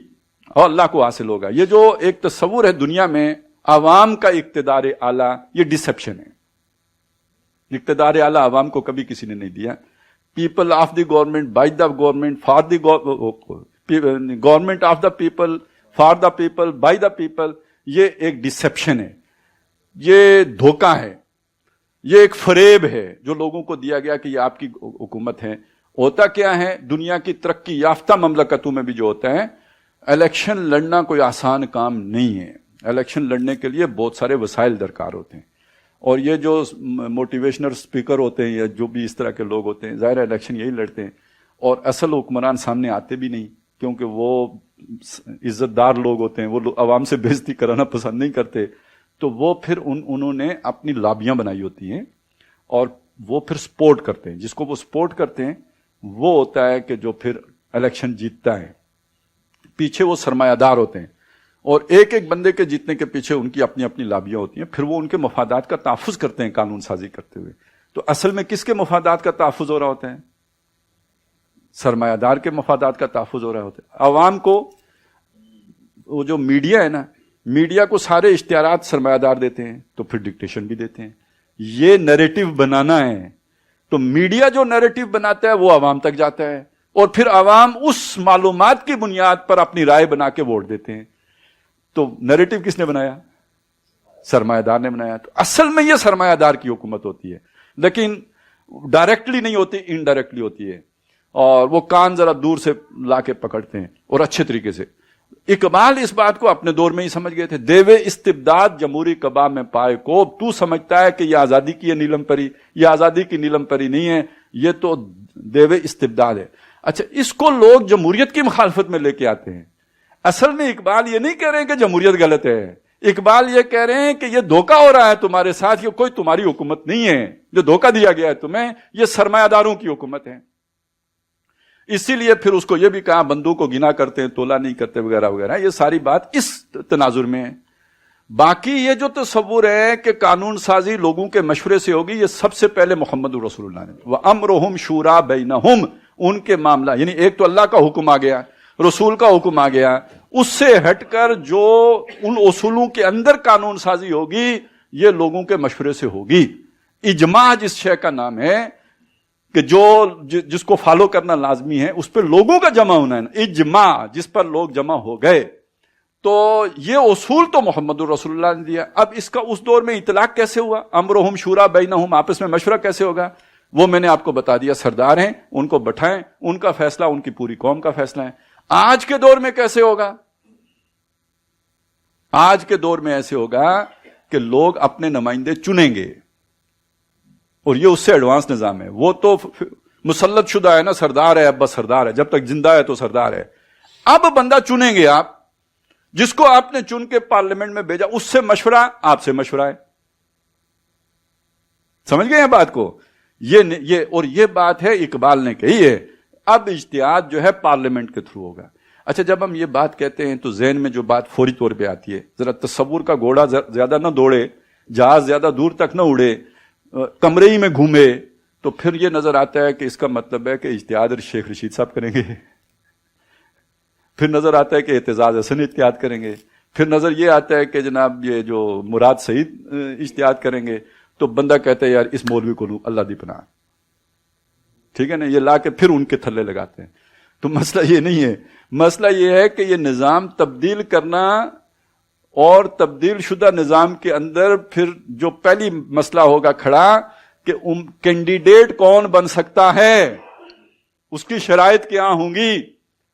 اور اللہ کو حاصل ہوگا. یہ جو ایک تصور ہے دنیا میں عوام کا اقتدار اعلیٰ, یہ ڈسپشن ہے. اقتدار اعلیٰ عوام کو کبھی کسی نے نہیں دیا. People of the government, by the government, for the government of the people, for the people, by the people, یہ ایک ڈسپشن ہے, یہ دھوکہ ہے, یہ ایک فریب ہے جو لوگوں کو دیا گیا کہ یہ آپ کی حکومت ہے. ہوتا کیا ہے دنیا کی ترقی یافتہ مملکتوں میں بھی جو ہوتا ہے, الیکشن لڑنا کوئی آسان کام نہیں ہے. الیکشن لڑنے کے لیے بہت سارے وسائل درکار ہوتے ہیں, اور یہ جو موٹیویشنل سپیکر ہوتے ہیں یا جو بھی اس طرح کے لوگ ہوتے ہیں, ظاہر الیکشن یہی لڑتے ہیں, اور اصل حکمران سامنے آتے بھی نہیں, کیونکہ وہ عزت دار لوگ ہوتے ہیں, وہ عوام سے بے عزتی کرانا پسند نہیں کرتے. تو وہ پھر انہوں نے اپنی لابیاں بنائی ہوتی ہیں, اور وہ پھر سپورٹ کرتے ہیں. جس کو وہ سپورٹ کرتے ہیں وہ ہوتا ہے کہ جو پھر الیکشن جیتتا ہے. پیچھے وہ سرمایہ دار ہوتے ہیں, اور ایک ایک بندے کے جیتنے کے پیچھے ان کی اپنی اپنی لابیاں ہوتی ہیں، پھر وہ ان کے مفادات کا تحفظ کرتے ہیں قانون سازی کرتے ہوئے. تو اصل میں کس کے مفادات کا تحفظ ہو رہا ہوتا ہے؟ سرمایہ دار کے مفادات کا تحفظ ہو رہا ہوتا ہے. عوام کو وہ جو میڈیا ہے نا، میڈیا کو سارے اشتہارات سرمایہ دار دیتے ہیں، تو پھر ڈکٹیشن بھی دیتے ہیں. یہ نیریٹو بنانا ہے، تو میڈیا جو نیریٹو بناتا ہے وہ عوام تک جاتا ہے، اور پھر عوام اس معلومات کی بنیاد پر اپنی رائے بنا کے ووٹ دیتے ہیں. تو نیریٹو کس نے بنایا؟ سرمایہ دار نے بنایا. تو اصل میں یہ سرمایہ دار کی حکومت ہوتی ہے، لیکن ڈائریکٹلی نہیں ہوتی، انڈائریکٹلی ہوتی ہے. اور وہ کان ذرا دور سے لا کے پکڑتے ہیں اور اچھے طریقے سے. اقبال اس بات کو اپنے دور میں ہی سمجھ گئے تھے. دیوے استبداد جمہوری کبا میں پائے کو، تو سمجھتا ہے کہ یہ آزادی کی ہے نیلم پری، یہ آزادی کی نیلم پری نہیں ہے، یہ تو دیوے استبداد ہے. اچھا، اس کو لوگ جمہوریت کی مخالفت میں لے کے آتے ہیں. اصل میں اقبال یہ نہیں کہہ رہے ہیں کہ جمہوریت غلط ہے، اقبال یہ کہہ رہے ہیں کہ یہ دھوکہ ہو رہا ہے تمہارے ساتھ، یہ کوئی تمہاری حکومت نہیں ہے، جو دھوکہ دیا گیا ہے تمہیں، یہ سرمایہ داروں کی حکومت ہے. اسی لیے پھر اس کو یہ بھی کہا بندوق کو گنا کرتے ہیں، تولا نہیں کرتے وغیرہ وغیرہ. یہ ساری بات اس تناظر میں ہے. باقی یہ جو تصور ہے کہ قانون سازی لوگوں کے مشورے سے ہوگی، یہ سب سے پہلے محمد رسول اللہ نے. وَأَمْرُهُمْ شُورَىٰ بَيْنَهُمْ، ان کے معاملہ، یعنی ایک تو اللہ کا حکم آ گیا، رسول کا حکم آ گیا، اس سے ہٹ کر جو ان اصولوں کے اندر قانون سازی ہوگی یہ لوگوں کے مشورے سے ہوگی. اجماع جس شے کا نام ہے کہ جو جس کو فالو کرنا لازمی ہے، اس پہ لوگوں کا جمع ہونا ہے نا، اجماع جس پر لوگ جمع ہو گئے. تو یہ اصول تو محمد الرسول اللہ نے دیا. اب اس کا اس دور میں اطلاق کیسے ہوا؟ امرہم شورا بینہم، آپس میں مشورہ کیسے ہوگا؟ وہ میں نے آپ کو بتا دیا. سردار ہیں، ان کو بٹھائیں، ان کا فیصلہ ان کی پوری قوم کا فیصلہ ہے. آج کے دور میں کیسے ہوگا؟ آج کے دور میں ایسے ہوگا کہ لوگ اپنے نمائندے چنیں گے، اور یہ اس سے ایڈوانس نظام ہے. وہ تو مسلط شدہ ہے نا، سردار ہے، اب بس سردار ہے، جب تک زندہ ہے تو سردار ہے. اب بندہ چنیں گے آپ، جس کو آپ نے چن کے پارلیمنٹ میں بھیجا، اس سے مشورہ آپ سے مشورہ ہے. سمجھ گئے ہیں بات کو؟ یہ بات ہے اقبال نے کہی ہے. اب اجتہاد جو ہے پارلیمنٹ کے تھرو ہوگا. اچھا، جب ہم یہ بات کہتے ہیں تو ذہن میں جو بات فوری طور پہ آتی ہے، ذرا تصور کا گھوڑا زیادہ نہ دوڑے، جہاز زیادہ دور تک نہ اڑے، کمرے ہی میں گھومے، تو پھر یہ نظر آتا ہے کہ اس کا مطلب ہے کہ اجتہاد شیخ رشید صاحب کریں گے. پھر نظر آتا ہے کہ اعتزاز حسن اجتہاد کریں گے. پھر نظر یہ آتا ہے کہ جناب یہ جو مراد سعید اجتہاد کریں گے. تو بندہ کہتا ہے یار اس مولوی کو اللہ دی پناہ، ٹھیک ہے نا، یہ لا کے پھر ان کے تھلے لگاتے ہیں. تو مسئلہ یہ نہیں ہے، مسئلہ یہ ہے کہ یہ نظام تبدیل کرنا، اور تبدیل شدہ نظام کے اندر پھر جو پہلی مسئلہ ہوگا کھڑا کہ کینڈیڈیٹ کون بن سکتا ہے، اس کی شرائط کیا ہوں گی،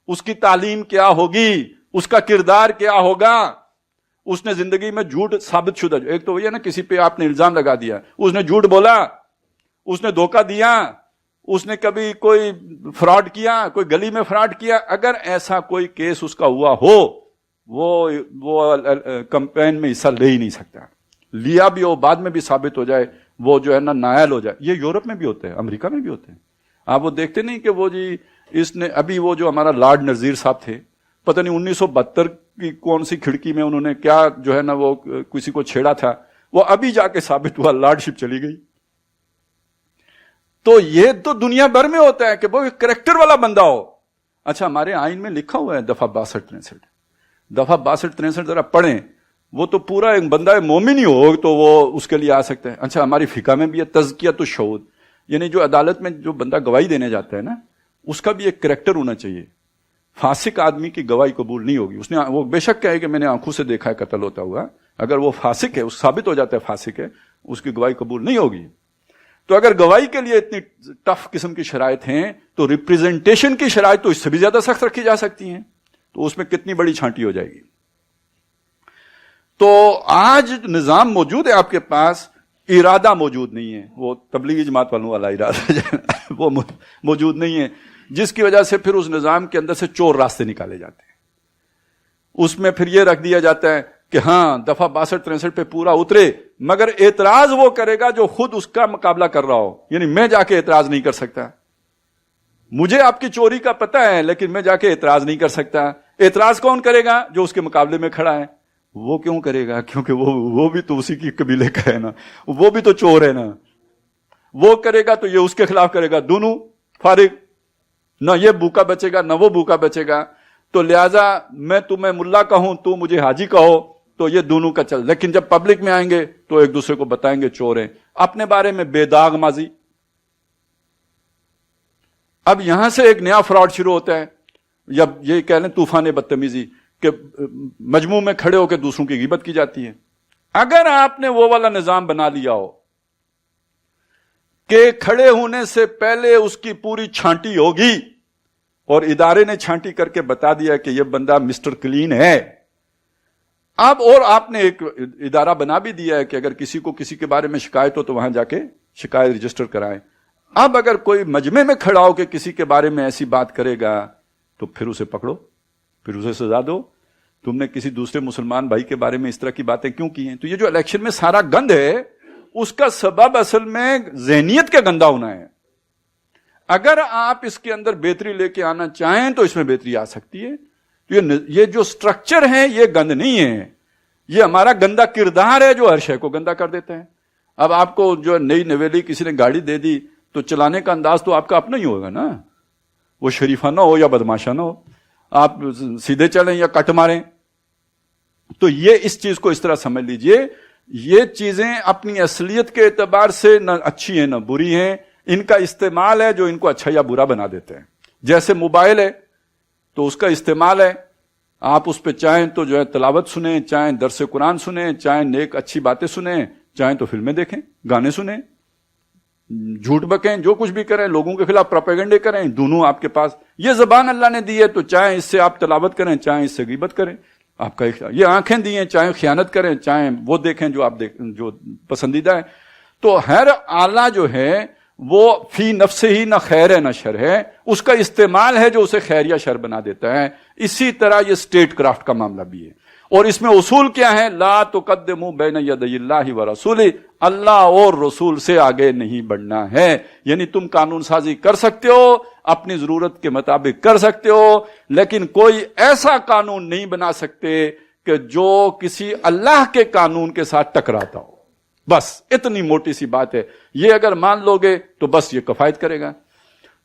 اس کی تعلیم کیا ہوگی، اس کا کردار کیا ہوگا، اس نے زندگی میں جھوٹ ثابت شدہ، ایک تو وہی ہے نا، کسی پہ آپ نے الزام لگا دیا، اس نے جھوٹ بولا، اس نے دھوکہ دیا، اس نے کبھی کوئی فراڈ کیا، کوئی گلی میں فراڈ کیا، اگر ایسا کوئی کیس اس کا ہوا ہو، وہ کمپین میں حصہ لے ہی نہیں سکتا. لیا بھی ہو، بعد میں بھی ثابت ہو جائے، وہ جو ہے نا نائل ہو جائے. یہ یورپ میں بھی ہوتا ہے، امریکہ میں بھی ہوتے ہیں. آپ وہ دیکھتے نہیں کہ وہ جی اس نے ابھی وہ جو ہمارا لارڈ نذیر صاحب تھے، پتہ نہیں 1972 کی کون سی کھڑکی میں انہوں نے کیا جو ہے نا وہ کسی کو چھیڑا تھا، وہ ابھی جا کے ثابت ہوا، لارڈ شپ چلی گئی. تو یہ تو دنیا بھر میں ہوتا ہے کہ وہ کریکٹر والا بندہ ہو. اچھا، ہمارے آئین میں لکھا ہوا ہے دفعہ 62-63، دفعہ 62-63 ذرا پڑھیں، وہ تو پورا ایک بندہ مومن ہی ہو تو وہ اس کے لیے آ سکتا ہے. اچھا، ہماری فقہ میں بھی ہے تزکیۃ الشہود، یعنی جو عدالت میں جو بندہ گواہی دینے جاتا ہے نا، اس کا بھی ایک کریکٹر ہونا چاہیے. فاسق آدمی کی گواہی قبول نہیں ہوگی. اس نے وہ بے شک کہے کہ میں نے آنکھوں سے دیکھا ہے قتل ہوتا ہوا، اگر وہ فاسق ہے، اس ثابت ہو جاتا ہے فاسق ہے، اس کی گواہی قبول نہیں ہوگی. تو اگر گواہی کے لیے اتنی ٹف قسم کی شرائط ہیں تو ریپریزنٹیشن کی شرائط تو اس سے بھی زیادہ سخت رکھی جا سکتی ہیں. تو اس میں کتنی بڑی چھانٹی ہو جائے گی. تو آج نظام موجود ہے آپ کے پاس، ارادہ موجود نہیں ہے، وہ تبلیغی جماعت والوں والا ارادہ وہ موجود نہیں ہے، جس کی وجہ سے پھر اس نظام کے اندر سے چور راستے نکالے جاتے ہیں. اس میں پھر یہ رکھ دیا جاتا ہے کہ ہاں دفعہ 62-63 پہ پورا اترے، مگر اعتراض وہ کرے گا جو خود اس کا مقابلہ کر رہا ہو. یعنی میں جا کے اعتراض نہیں کر سکتا، مجھے آپ کی چوری کا پتہ ہے لیکن میں جا کے اعتراض نہیں کر سکتا. اعتراض کون کرے گا؟ جو اس کے مقابلے میں کھڑا ہے. وہ کیوں کرے گا؟ کیونکہ وہ بھی تو اسی کی قبیلے کا ہے نا, وہ بھی تو چور ہے نا. وہ کرے گا تو یہ اس کے خلاف کرے گا, دونوں فارغ, نہ یہ بھوکا بچے گا نہ وہ بھوکا بچے گا. تو لہذا میں تمہیں ملا کہوں, تو مجھے حاجی کہو, تو یہ دونوں کا چل. لیکن جب پبلک میں آئیں گے تو ایک دوسرے کو بتائیں گے چور ہیں, اپنے بارے میں بے داغ ماضی. اب یہاں سے ایک نیا فراڈ شروع ہوتا ہے, یا یہ کہہ لیں طوفان بدتمیزی, کہ مجموع میں کھڑے ہو کے دوسروں کی غیبت کی جاتی ہے. اگر آپ نے وہ والا نظام بنا لیا ہو کہ کھڑے ہونے سے پہلے اس کی پوری چھانٹی ہوگی, اور ادارے نے چھانٹی کر کے بتا دیا کہ یہ بندہ مسٹر کلین ہے, اب اور آپ نے ایک ادارہ بنا بھی دیا ہے کہ اگر کسی کو کسی کے بارے میں شکایت ہو تو وہاں جا کے شکایت رجسٹر کرائیں. اب اگر کوئی مجمع میں کھڑا ہو کہ کسی کے بارے میں ایسی بات کرے گا تو پھر اسے پکڑو, پھر اسے سزا دو. تم نے کسی دوسرے مسلمان بھائی کے بارے میں اس طرح کی باتیں کیوں کی ہیں؟ تو یہ جو الیکشن میں سارا گند ہے, اس کا سبب اصل میں ذہنیت کا گندا ہونا ہے. اگر آپ اس کے اندر بہتری لے کے آنا چاہیں تو اس میں بہتری آ سکتی ہے. یہ جو سٹرکچر ہے یہ گند نہیں ہے, یہ ہمارا گندا کردار ہے جو ہر شے کو گندا کر دیتا ہے. اب آپ کو جو نئی نویلی کسی نے گاڑی دے دی تو چلانے کا انداز تو آپ کا اپنا ہی ہوگا نا, وہ شریفانہ ہو یا بدماشانہ ہو, آپ سیدھے چلیں یا کٹ ماریں. تو یہ اس چیز کو اس طرح سمجھ لیجئے, یہ چیزیں اپنی اصلیت کے اعتبار سے نہ اچھی ہیں نہ بری ہیں, ان کا استعمال ہے جو ان کو اچھا یا برا بنا دیتے ہیں. جیسے موبائل ہے تو اس کا استعمال ہے, آپ اس پہ چاہیں تو جو ہے تلاوت سنیں, چاہیں درس قرآن سنیں, چاہیں نیک اچھی باتیں سنیں, چاہیں تو فلمیں دیکھیں, گانے سنیں, جھوٹ بکیں, جو کچھ بھی کریں, لوگوں کے خلاف پروپیگنڈے کریں, دونوں آپ کے پاس. یہ زبان اللہ نے دی ہے تو چاہیں اس سے آپ تلاوت کریں, چاہیں اس سے غیبت کریں, آپ کا یہ آنکھیں دی ہیں, چاہیں خیانت کریں, چاہیں وہ دیکھیں جو آپ جو پسندیدہ ہے. تو ہر آلہ جو ہے وہ فی نفس ہی نہ خیر ہے نہ شر ہے, اس کا استعمال ہے جو اسے خیر یا شر بنا دیتا ہے. اسی طرح یہ اسٹیٹ کرافٹ کا معاملہ بھی ہے, اور اس میں اصول کیا ہے؟ لا تقدموا بین یدی اللہ ورسولہ, اللہ اور رسول سے آگے نہیں بڑھنا ہے. یعنی تم قانون سازی کر سکتے ہو, اپنی ضرورت کے مطابق کر سکتے ہو, لیکن کوئی ایسا قانون نہیں بنا سکتے کہ جو کسی اللہ کے قانون کے ساتھ ٹکراتا ہو. بس اتنی موٹی سی بات ہے, یہ اگر مان لو گے تو بس یہ کفایت کرے گا.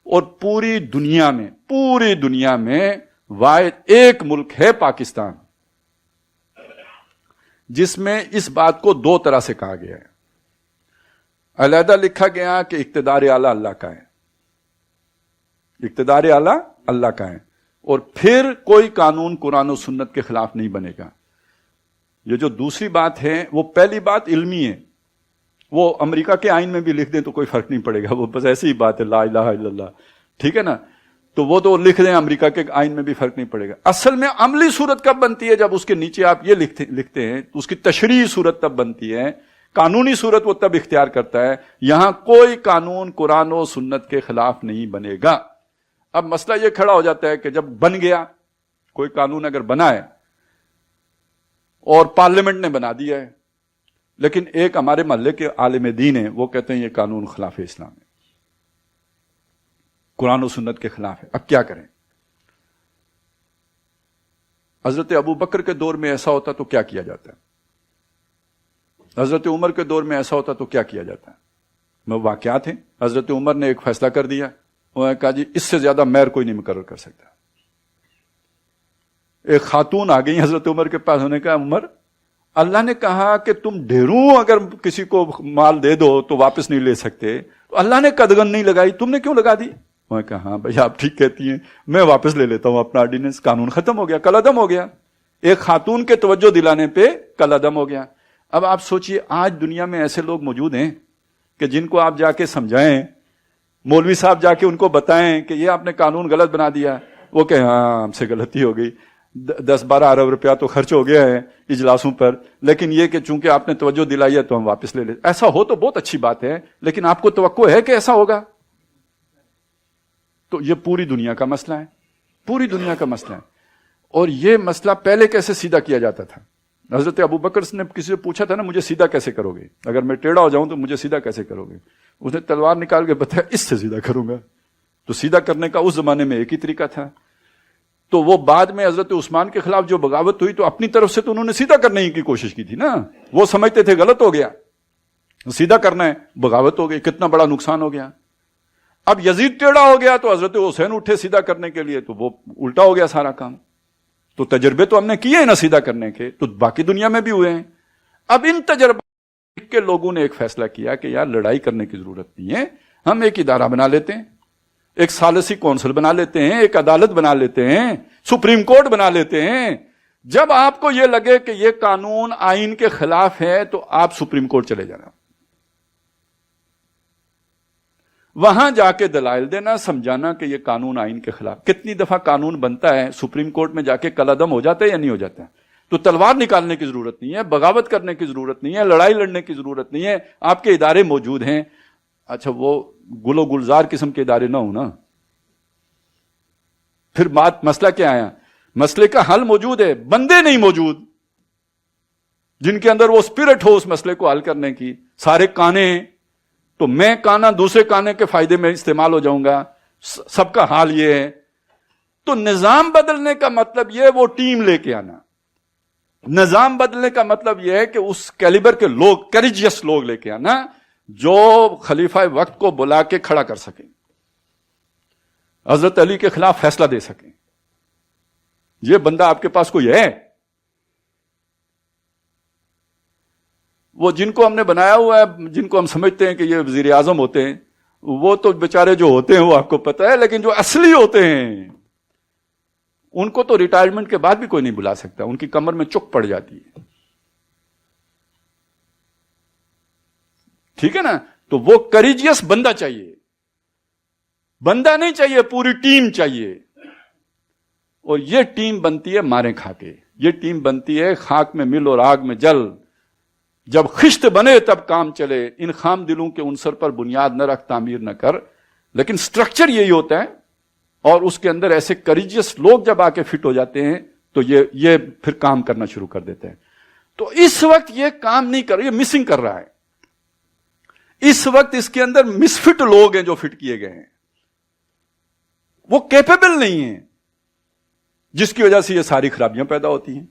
اور پوری دنیا میں واحد ایک ملک ہے پاکستان, جس میں اس بات کو دو طرح سے کہا گیا ہے. علیحدہ لکھا گیا کہ اقتدار اعلیٰ اللہ کا ہے, اقتدار اعلیٰ اللہ کا ہے, اور پھر کوئی قانون قرآن و سنت کے خلاف نہیں بنے گا. یہ جو دوسری بات ہے وہ پہلی بات علمی ہے, وہ امریکہ کے آئین میں بھی لکھ دیں تو کوئی فرق نہیں پڑے گا, وہ بس ایسی ہی بات ہے, لا الہ الا اللہ, ٹھیک ہے نا, تو وہ تو لکھ دیں امریکہ کے آئین میں بھی فرق نہیں پڑے گا. اصل میں عملی صورت کب بنتی ہے؟ جب اس کے نیچے آپ یہ لکھتے ہیں تو اس کی تشریعی صورت تب بنتی ہے, قانونی صورت وہ تب اختیار کرتا ہے. یہاں کوئی قانون قرآن و سنت کے خلاف نہیں بنے گا. اب مسئلہ یہ کھڑا ہو جاتا ہے کہ جب بن گیا کوئی قانون, اگر بنا ہے اور پارلیمنٹ نے بنا دیا ہے, لیکن ایک ہمارے محلے کے عالم دین ہیں, وہ کہتے ہیں یہ قانون خلاف اسلام ہے, قرآن و سنت کے خلاف ہے. اب کیا کریں؟ حضرت ابو بکر کے دور میں ایسا ہوتا تو کیا کیا جاتا ہے؟ حضرت عمر کے دور میں ایسا ہوتا تو کیا کیا جاتا ہے؟ میں واقعات ہیں. حضرت عمر نے ایک فیصلہ کر دیا, انہوں نے کہا جی اس سے زیادہ مہر کوئی نہیں مقرر کر سکتا. ایک خاتون آ گئی حضرت عمر کے پاس, انہوں نے کہا عمر, اللہ نے کہا کہ تم ڈھیروں اگر کسی کو مال دے دو تو واپس نہیں لے سکتے, تو اللہ نے قدغن نہیں لگائی, تم نے کیوں لگا دی؟ میں کہا ہاں بھائی آپ ٹھیک کہتی ہیں, میں واپس لے لیتا ہوں اپنا آرڈیننس, قانون ختم ہو گیا, کل عدم ہو گیا. ایک خاتون کے توجہ دلانے پہ کل عدم ہو گیا. اب آپ سوچئے آج دنیا میں ایسے لوگ موجود ہیں کہ جن کو آپ جا کے سمجھائیں, مولوی صاحب جا کے ان کو بتائیں کہ یہ آپ نے قانون غلط بنا دیا, وہ کہ ہاں ہم سے غلطی ہو گئی, 10-12 ارب روپیہ تو خرچ ہو گیا ہے اجلاسوں پر, لیکن یہ کہ چونکہ آپ نے توجہ دلائی ہے تو ہم واپس لے لیں. ایسا ہو تو بہت اچھی بات ہے, لیکن آپ کو توقع ہے کہ ایسا ہوگا؟ تو یہ پوری دنیا کا مسئلہ ہے, پوری دنیا کا مسئلہ ہے. اور یہ مسئلہ پہلے کیسے سیدھا کیا جاتا تھا؟ حضرت ابو بکر نے کسی سے پوچھا تھا نا, مجھے سیدھا کیسے کرو گے, اگر میں ٹیڑھا ہو جاؤں تو مجھے سیدھا کیسے کرو گے؟ اس نے تلوار نکال کے بتایا اس سے سیدھا کروں گا. تو سیدھا کرنے کا اس زمانے میں ایک ہی طریقہ تھا. تو وہ بعد میں حضرت عثمان کے خلاف جو بغاوت ہوئی تو اپنی طرف سے تو انہوں نے سیدھا کرنے کی کوشش کی تھی نا. وہ سمجھتے تھے غلط ہو گیا, سیدھا کرنا ہے, بغاوت ہو گئی, کتنا بڑا نقصان ہو گیا. اب یزید ٹیڑھا ہو گیا تو حضرت حسین اٹھے سیدھا کرنے کے لیے, تو وہ الٹا ہو گیا سارا کام. تو تجربے تو ہم نے کیے ہیں نا سیدھا کرنے کے, تو باقی دنیا میں بھی ہوئے ہیں. اب ان تجربات کے لوگوں نے ایک فیصلہ کیا کہ یار لڑائی کرنے کی ضرورت نہیں ہے, ہم ایک ادارہ بنا لیتے ہیں, ایک ثالثی کونسل بنا لیتے ہیں, ایک عدالت بنا لیتے ہیں, سپریم کورٹ بنا لیتے ہیں. جب آپ کو یہ لگے کہ یہ قانون آئین کے خلاف ہے تو آپ سپریم کورٹ چلے جانا, وہاں جا کے دلائل دینا, سمجھانا کہ یہ قانون آئین کے خلاف. کتنی دفعہ قانون بنتا ہے سپریم کورٹ میں جا کے کل عدم ہو جاتا ہے یا نہیں ہو جاتا ہے. تو تلوار نکالنے کی ضرورت نہیں ہے, بغاوت کرنے کی ضرورت نہیں ہے, لڑائی لڑنے کی ضرورت نہیں ہے, آپ کے ادارے موجود ہیں. اچھا وہ گل و گلزار قسم کے ادارے نہ ہوں نا, پھر بات مسئلہ کیا آیا؟ مسئلے کا حل موجود ہے, بندے نہیں موجود جن کے اندر وہ سپرٹ ہو اس مسئلے کو حل کرنے کی. سارے کانے ہیں تو میں کانا دوسرے کانے کے فائدے میں استعمال ہو جاؤں گا, سب کا حال یہ ہے. تو نظام بدلنے کا مطلب یہ وہ ٹیم لے کے آنا, نظام بدلنے کا مطلب یہ ہے کہ اس کیلیبر کے لوگ, کریجیس لوگ لے کے آنا جو خلیفہ وقت کو بلا کے کھڑا کر سکیں, حضرت علی کے خلاف فیصلہ دے سکیں. یہ بندہ آپ کے پاس کوئی ہے؟ وہ جن کو ہم نے بنایا ہوا ہے, جن کو ہم سمجھتے ہیں کہ یہ وزیر اعظم ہوتے ہیں, وہ تو بیچارے جو ہوتے ہیں وہ آپ کو پتا ہے, لیکن جو اصلی ہوتے ہیں ان کو تو ریٹائرمنٹ کے بعد بھی کوئی نہیں بلا سکتا, ان کی کمر میں چک پڑ جاتی ہے. ٹھیک ہے نا؟ تو وہ کریجیس بندہ چاہیے, بندہ نہیں چاہیے, پوری ٹیم چاہیے. اور یہ ٹیم بنتی ہے مارے کھا کے, یہ ٹیم بنتی ہے خاک میں مل اور آگ میں جل. جب خشت بنے تب کام چلے, ان خام دلوں کے عنصر پر بنیاد نہ رکھ, تعمیر نہ کر. لیکن سٹرکچر یہی ہوتا ہے, اور اس کے اندر ایسے کریجیس لوگ جب آ کے فٹ ہو جاتے ہیں تو یہ پھر کام کرنا شروع کر دیتے ہیں. تو اس وقت یہ کام نہیں کر رہا, یہ مسنگ کر رہا ہے. اس وقت اس کے اندر مسفٹ لوگ ہیں جو فٹ کیے گئے ہیں, وہ کیپیبل نہیں ہیں, جس کی وجہ سے یہ ساری خرابیاں پیدا ہوتی ہیں.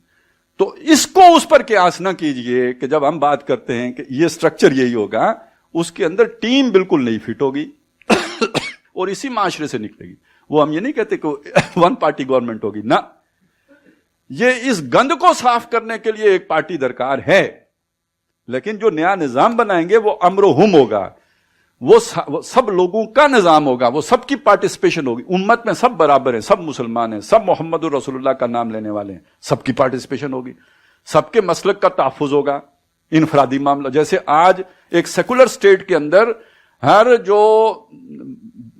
تو اس کو اس پر قیاس نہ کیجئے کہ جب ہم بات کرتے ہیں کہ یہ سٹرکچر یہی ہوگا, اس کے اندر ٹیم بالکل نہیں فٹ ہوگی اور اسی معاشرے سے نکلے گی. وہ ہم یہ نہیں کہتے کہ ون پارٹی گورنمنٹ ہوگی, نہ, یہ اس گند کو صاف کرنے کے لیے ایک پارٹی درکار ہے. لیکن جو نیا نظام بنائیں گے وہ امر و ہم ہوگا, وہ سب لوگوں کا نظام ہوگا, وہ سب کی پارٹیسپیشن ہوگی. امت میں سب برابر ہیں, سب مسلمان ہیں, سب محمد رسول اللہ کا نام لینے والے ہیں, سب کی پارٹیسپیشن ہوگی, سب کے مسلک کا تحفظ ہوگا. انفرادی معاملہ, جیسے آج ایک سیکولر سٹیٹ کے اندر ہر جو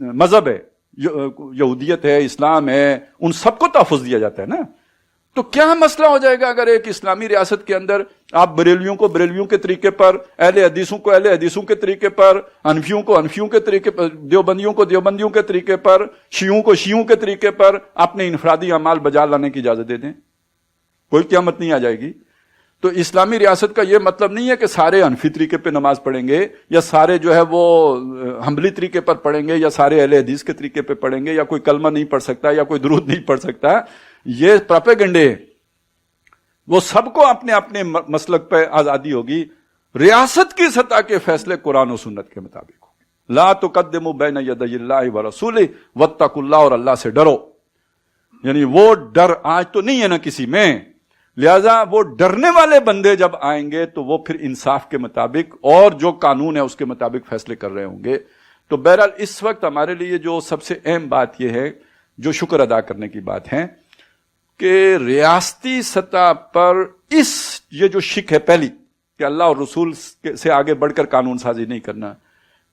مذہب ہے, یہودیت ہے, اسلام ہے, ان سب کو تحفظ دیا جاتا ہے نا. تو کیا مسئلہ ہو جائے گا اگر ایک اسلامی ریاست کے اندر آپ بریلویوں کو بریلویوں کے طریقے پر, اہل حدیثوں کو اہل حدیثوں کے طریقے پر, حنفیوں کو حنفیوں کے طریقے پر, دیوبندیوں کو دیوبندیوں کے طریقے پر, شیعوں کو شیعوں کے طریقے پر اپنے انفرادی اعمال بجا لانے کی اجازت دے دیں, کوئی قیامت نہیں آ جائے گی. تو اسلامی ریاست کا یہ مطلب نہیں ہے کہ سارے حنفی طریقے پہ نماز پڑھیں گے, یا سارے جو ہے وہ حنبلی طریقے پر پڑھیں گے, یا سارے اہل حدیث کے طریقے پہ پڑھیں گے, یا کوئی کلمہ نہیں پڑھ سکتا, یا کوئی درود نہیں پڑھ سکتا. یہ پراپیگنڈے, وہ سب کو اپنے اپنے مسلک پہ آزادی ہوگی. ریاست کی سطح کے فیصلے قرآن و سنت کے مطابق ہوں گے. لا تقدموا بین یدی اللہ ورسولہ واتقوا اللہ, اور اللہ سے ڈرو. یعنی وہ ڈر آج تو نہیں ہے نا کسی میں, لہذا وہ ڈرنے والے بندے جب آئیں گے تو وہ پھر انصاف کے مطابق اور جو قانون ہے اس کے مطابق فیصلے کر رہے ہوں گے. تو بہرحال اس وقت ہمارے لیے جو سب سے اہم بات یہ ہے, جو شکر ادا کرنے کی بات ہے, کہ ریاستی سطح پر یہ جو شک ہے پہلی کہ اللہ اور رسول سے آگے بڑھ کر قانون سازی نہیں کرنا,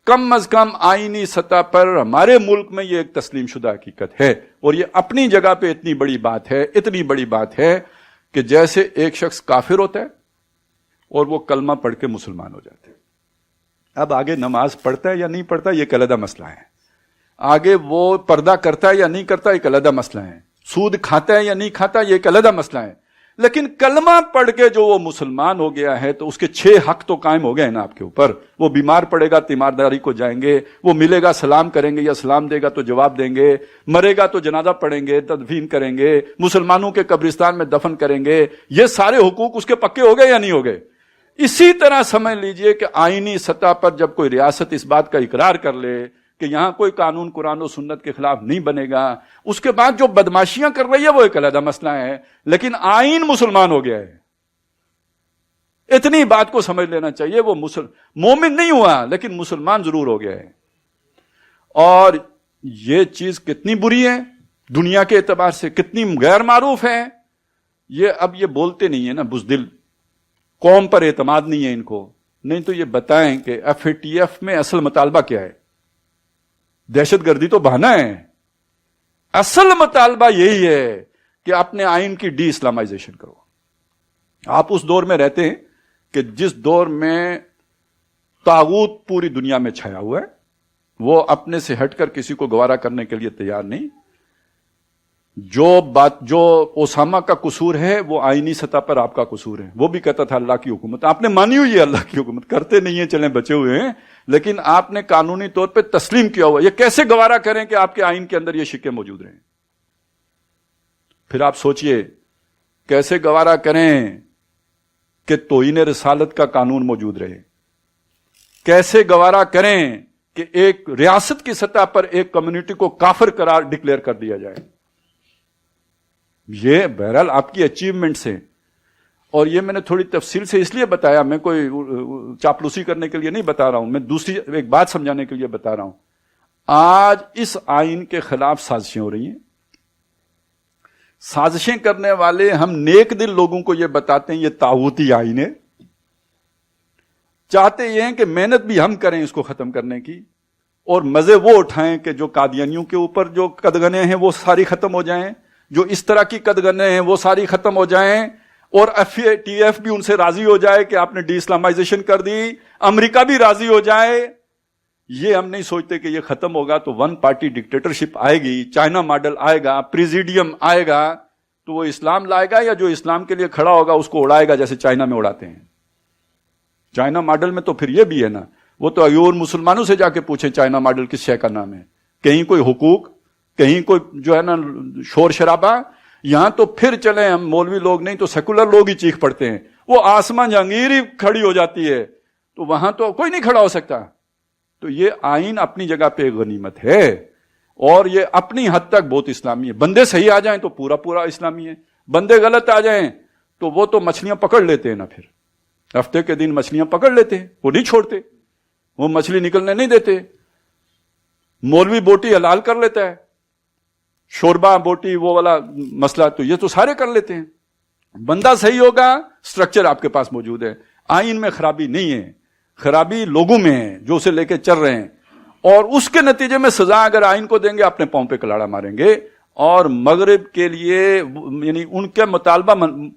کم از کم آئینی سطح پر ہمارے ملک میں یہ ایک تسلیم شدہ حقیقت ہے. اور یہ اپنی جگہ پہ اتنی بڑی بات ہے, اتنی بڑی بات ہے کہ جیسے ایک شخص کافر ہوتا ہے اور وہ کلمہ پڑھ کے مسلمان ہو جاتے ہیں. اب آگے نماز پڑھتا ہے یا نہیں پڑھتا یہ ایک علیحدہ مسئلہ ہے, آگے وہ پردہ کرتا ہے یا نہیں کرتا ایک علیحدہ مسئلہ ہے, سود کھاتا ہے یا نہیں کھاتا یہ ایک علیحدہ مسئلہ ہے. لیکن کلمہ پڑھ کے جو وہ مسلمان ہو گیا ہے تو اس کے 6 حق تو قائم ہو گئے نا آپ کے اوپر. وہ بیمار پڑے گا تیمارداری کو جائیں گے, وہ ملے گا سلام کریں گے یا سلام دے گا تو جواب دیں گے, مرے گا تو جنازہ پڑھیں گے, تدفین کریں گے, مسلمانوں کے قبرستان میں دفن کریں گے. یہ سارے حقوق اس کے پکے ہو گئے یا نہیں ہو گئے؟ اسی طرح سمجھ لیجئے کہ آئینی سطح پر جب کوئی ریاست اس بات کا اقرار کر لے کہ یہاں کوئی قانون قرآن و سنت کے خلاف نہیں بنے گا, اس کے بعد جو بدماشیاں کر رہی ہے وہ ایک علیحدہ مسئلہ ہے, لیکن آئین مسلمان ہو گیا ہے. اتنی بات کو سمجھ لینا چاہیے. وہ مومن نہیں ہوا لیکن مسلمان ضرور ہو گیا ہے. اور یہ چیز کتنی بری ہے دنیا کے اعتبار سے, کتنی غیر معروف ہے. یہ اب یہ بولتے نہیں ہے نا بزدل, قوم پر اعتماد نہیں ہے ان کو. نہیں تو یہ بتائیں کہ FATF میں اصل مطالبہ کیا ہے؟ دہشت گردی تو بہانا ہے. اصل مطالبہ یہی ہے کہ اپنے آئین کی ڈی اسلامائزیشن کرو. آپ اس دور میں رہتے ہیں کہ جس دور میں طاغوت پوری دنیا میں چھایا ہوا ہے, وہ اپنے سے ہٹ کر کسی کو گوارا کرنے کے لیے تیار نہیں. جو اسامہ کا قصور ہے وہ آئینی سطح پر آپ کا قصور ہے. وہ بھی کہتا تھا اللہ کی حکومت, آپ نے مانی ہوئی ہے اللہ کی حکومت, کرتے نہیں ہیں چلیں بچے ہوئے ہیں, لیکن آپ نے قانونی طور پہ تسلیم کیا ہوا. یہ کیسے گوارا کریں کہ آپ کے آئین کے اندر یہ شکے موجود رہیں؟ پھر آپ سوچئے کیسے گوارا کریں کہ توہین رسالت کا قانون موجود رہے؟ کیسے گوارا کریں کہ ایک ریاست کی سطح پر ایک کمیونٹی کو کافر قرار ڈکلیئر کر دیا جائے؟ یہ بہرحال آپ کی اچیومنٹس ہیں. اور یہ میں نے تھوڑی تفصیل سے اس لیے بتایا, میں کوئی چاپلوسی کرنے کے لیے نہیں بتا رہا ہوں, میں دوسری ایک بات سمجھانے کے لیے بتا رہا ہوں. آج اس آئین کے خلاف سازشیں ہو رہی ہیں. سازشیں کرنے والے ہم نیک دل لوگوں کو یہ بتاتے ہیں یہ طاغوتی آئین ہے. چاہتے یہ ہیں کہ محنت بھی ہم کریں اس کو ختم کرنے کی, اور مزے وہ اٹھائیں کہ جو قادیانیوں کے اوپر جو قدغنیں ہیں وہ ساری ختم ہو جائیں, جو اس طرح کی قدغنیں ہیں وہ ساری ختم ہو جائیں, اور FATF بھی ان سے راضی ہو جائے کہ آپ نے ڈی اسلامائزیشن کر دی, امریکہ بھی راضی ہو جائے. یہ ہم نہیں سوچتے کہ یہ ختم ہوگا تو 1 پارٹی ڈکٹیٹرشپ آئے گی, چائنا ماڈل آئے گا, پریزیڈیم آئے گا, تو وہ اسلام لائے گا یا جو اسلام کے لیے کھڑا ہوگا اس کو اڑائے گا جیسے چائنا میں اڑاتے ہیں. چائنا ماڈل میں تو پھر یہ بھی ہے نا, وہ تو ایور مسلمانوں سے جا کے پوچھیں چائنا ماڈل کس شے کا نام ہے. کہیں کوئی حقوق, کہیں کوئی جو ہے نا شور شرابہ. یہاں تو پھر چلیں ہم مولوی لوگ نہیں تو سیکولر لوگ ہی چیخ پڑتے ہیں, وہ آسمان جہانگیر ہی کھڑی ہو جاتی ہے, تو وہاں تو کوئی نہیں کھڑا ہو سکتا. تو یہ آئین اپنی جگہ پہ غنیمت ہے, اور یہ اپنی حد تک بہت اسلامی ہے. بندے صحیح آ جائیں تو پورا پورا اسلامی ہے, بندے غلط آ جائیں تو وہ تو مچھلیاں پکڑ لیتے ہیں نا, پھر ہفتے کے دن مچھلیاں پکڑ لیتے ہیں, وہ نہیں چھوڑتے, وہ مچھلی نکلنے نہیں دیتے. مولوی بوٹی حلال کر لیتا ہے, شوربا بوٹی وہ والا مسئلہ تو یہ تو سارے کر لیتے ہیں. بندہ صحیح ہوگا, سٹرکچر آپ کے پاس موجود ہے. آئین میں خرابی نہیں ہے, خرابی لوگوں میں ہے جو اسے لے کے چل رہے ہیں, اور اس کے نتیجے میں سزا اگر آئین کو دیں گے اپنے پاؤں پہ کلاڑا ماریں گے, اور مغرب کے لیے یعنی ان کے مطالبہ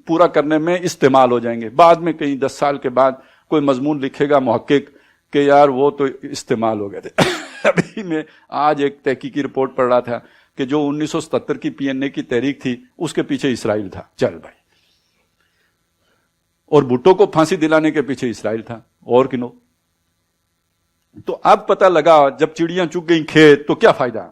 پورا کرنے میں استعمال ہو جائیں گے. بعد میں کہیں 10 سال کے بعد کوئی مضمون لکھے گا محقق کہ یار وہ تو استعمال ہو گئے تھے. ابھی میں آج ایک تحقیقی رپورٹ پڑھ رہا تھا کہ جو 1977 کی PNA کی تحریک تھی اس کے پیچھے اسرائیل تھا. چل بھائی, اور بھٹو کو پھانسی دلانے کے پیچھے اسرائیل تھا, اور کنو. تو اب پتہ لگا جب چڑیاں چگ گئیں کھیت تو کیا فائدہ.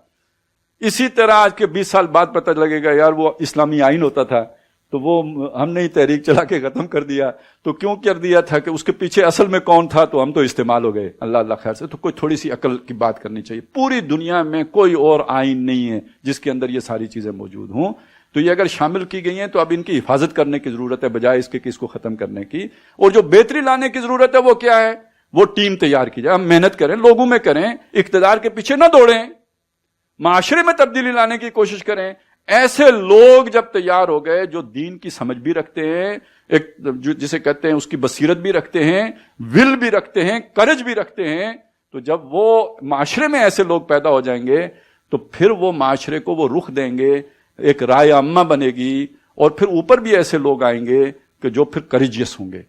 اسی طرح آج کے 20 سال بعد پتہ لگے گا یار وہ اسلامی آئین ہوتا تھا تو وہ ہم نے ہی تحریک چلا کے ختم کر دیا. تو کیوں کر دیا تھا کہ اس کے پیچھے اصل میں کون تھا, تو ہم تو استعمال ہو گئے. اللہ اللہ خیر سے. تو کوئی تھوڑی سی عقل کی بات کرنی چاہیے. پوری دنیا میں کوئی اور آئین نہیں ہے جس کے اندر یہ ساری چیزیں موجود ہوں. تو یہ اگر شامل کی گئی ہیں تو اب ان کی حفاظت کرنے کی ضرورت ہے بجائے اس کے کہ اس کو ختم کرنے کی. اور جو بہتری لانے کی ضرورت ہے وہ کیا ہے, وہ ٹیم تیار کی جائے. ہم محنت کریں, لوگوں میں کریں, اقتدار کے پیچھے نہ دوڑیں, معاشرے میں تبدیلی لانے کی کوشش کریں. ایسے لوگ جب تیار ہو گئے جو دین کی سمجھ بھی رکھتے ہیں, ایک جسے کہتے ہیں اس کی بصیرت بھی رکھتے ہیں, ول بھی رکھتے ہیں, کرج بھی رکھتے ہیں, تو جب وہ معاشرے میں ایسے لوگ پیدا ہو جائیں گے تو پھر وہ معاشرے کو وہ رخ دیں گے, ایک رائے عامہ بنے گی, اور پھر اوپر بھی ایسے لوگ آئیں گے کہ جو پھر کریجیس ہوں گے.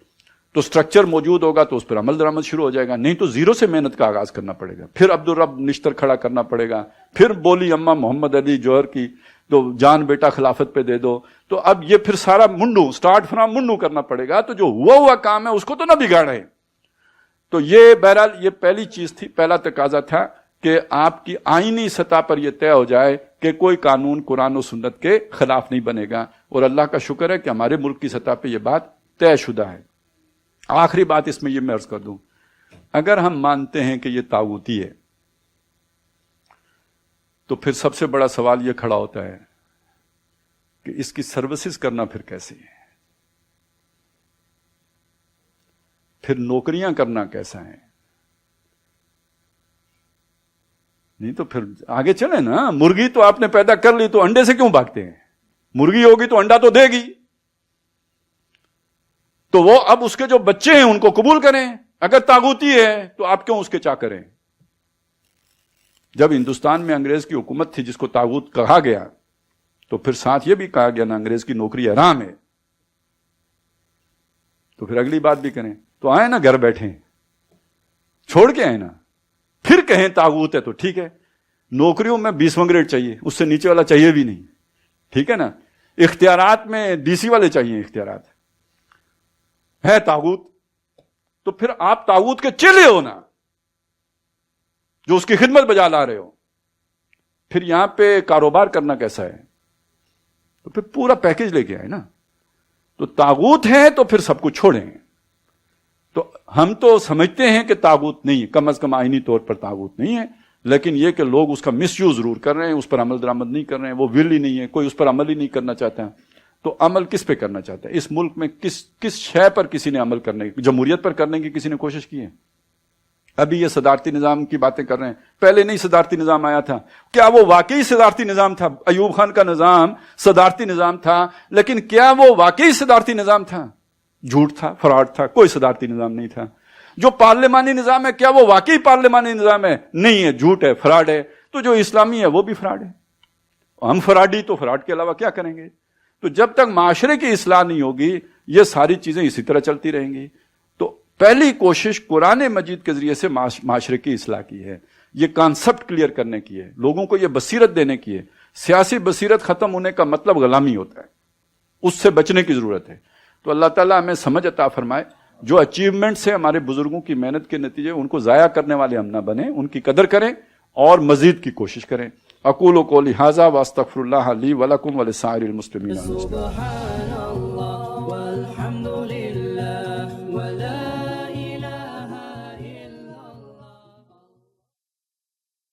تو سٹرکچر موجود ہوگا تو اس پر عمل درآمد شروع ہو جائے گا. نہیں تو زیرو سے محنت کا آغاز کرنا پڑے گا, پھر عبدالرب نشتر کھڑا کرنا پڑے گا, پھر بولی اماں محمد علی جوہر کی تو جان بیٹا خلافت پہ دے دو. تو اب یہ پھر سارا منڈو سٹارٹ فرام منڈو کرنا پڑے گا. تو جو ہوا کام ہے اس کو تو نہ بگاڑے. تو یہ بہرحال یہ پہلی چیز تھی, پہلا تقاضا تھا کہ آپ کی آئینی سطح پر یہ طے ہو جائے کہ کوئی قانون قرآن و سنت کے خلاف نہیں بنے گا. اور اللہ کا شکر ہے کہ ہمارے ملک کی سطح پہ یہ بات طے شدہ ہے. آخری بات اس میں یہ میں عرض کر دوں, اگر ہم مانتے ہیں کہ یہ طاغوتی ہے تو پھر سب سے بڑا سوال یہ کھڑا ہوتا ہے کہ اس کی سروسز کرنا پھر کیسے ہے, پھر نوکریاں کرنا کیسا ہے. نہیں تو پھر آگے چلے نا. مرغی تو آپ نے پیدا کر لی تو انڈے سے کیوں بھاگتے ہیں؟ مرغی ہوگی تو انڈا تو دے گی. تو وہ اب اس کے جو بچے ہیں ان کو قبول کریں. اگر طاغوتی ہے تو آپ کیوں اس کے چاکر ہیں؟ جب ہندوستان میں انگریز کی حکومت تھی جس کو طاغوت کہا گیا, تو پھر ساتھ یہ بھی کہا گیا نا انگریز کی نوکری حرام ہے. تو پھر اگلی بات بھی کریں تو آئے نا گھر بیٹھیں, چھوڑ کے آئے نا, پھر کہیں طاغوت ہے تو ٹھیک ہے. نوکریوں میں 20واں گریڈ چاہیے, اس سے نیچے والا چاہیے بھی نہیں, ٹھیک ہے نا. اختیارات میں ڈی سی والے چاہیے, اختیارات ہے طاغوت. تو پھر آپ طاغوت کے چیلے ہو نا, جو اس کی خدمت بجا لا رہے ہو. پھر یہاں پہ کاروبار کرنا کیسا ہے؟ تو پھر پورا پیکج لے کے آئے نا. تو طاغوت ہے تو پھر سب کچھ چھوڑیں. تو ہم تو سمجھتے ہیں کہ طاغوت نہیں ہے, کم از کم آئینی طور پر طاغوت نہیں ہے, لیکن یہ کہ لوگ اس کا مس یوز ضرور کر رہے ہیں, اس پر عمل درآمد نہیں کر رہے ہیں. وہ ول ہی نہیں ہے, کوئی اس پر عمل ہی نہیں کرنا چاہتا. تو عمل کس پہ کرنا چاہتا ہے؟ اس ملک میں کس شے پر کسی نے عمل کرنے کی, جمہوریت پر کرنے کی کسی نے کوشش کی ہے؟ ابھی یہ صدارتی نظام کی باتیں کر رہے ہیں, پہلے نہیں صدارتی نظام آیا تھا. کیا وہ واقعی صدارتی نظام تھا؟ ایوب خان کا نظام صدارتی نظام تھا, لیکن کیا وہ واقعی صدارتی نظام تھا؟ جھوٹ تھا, فراڈ تھا, کوئی صدارتی نظام نہیں تھا. جو پارلیمانی نظام ہے کیا وہ واقعی پارلیمانی نظام ہے؟ نہیں ہے, جھوٹ ہے, فراڈ ہے. تو جو اسلامی ہے وہ بھی فراڈ ہے. ہم فراڈی تو فراڈ کے علاوہ کیا کریں گے؟ تو جب تک معاشرے کی اصلاح نہیں ہوگی یہ ساری چیزیں اسی طرح چلتی رہیں گی. تو پہلی کوشش قرآن مجید کے ذریعے سے معاشرے کی اصلاح کی ہے, یہ کانسیپٹ کلیئر کرنے کی ہے, لوگوں کو یہ بصیرت دینے کی ہے. سیاسی بصیرت ختم ہونے کا مطلب غلامی ہوتا ہے, اس سے بچنے کی ضرورت ہے. تو اللہ تعالیٰ ہمیں سمجھ عطا فرمائے. جو اچیومنٹس ہیں ہمارے بزرگوں کی محنت کے نتیجے, ان کو ضائع کرنے والے ہم نہ بنیں, ان کی قدر کریں اور مزید کی کوشش کریں. اقول قولی ھذا واستغفر اللہ لی ولکم ولسائر المسلمین.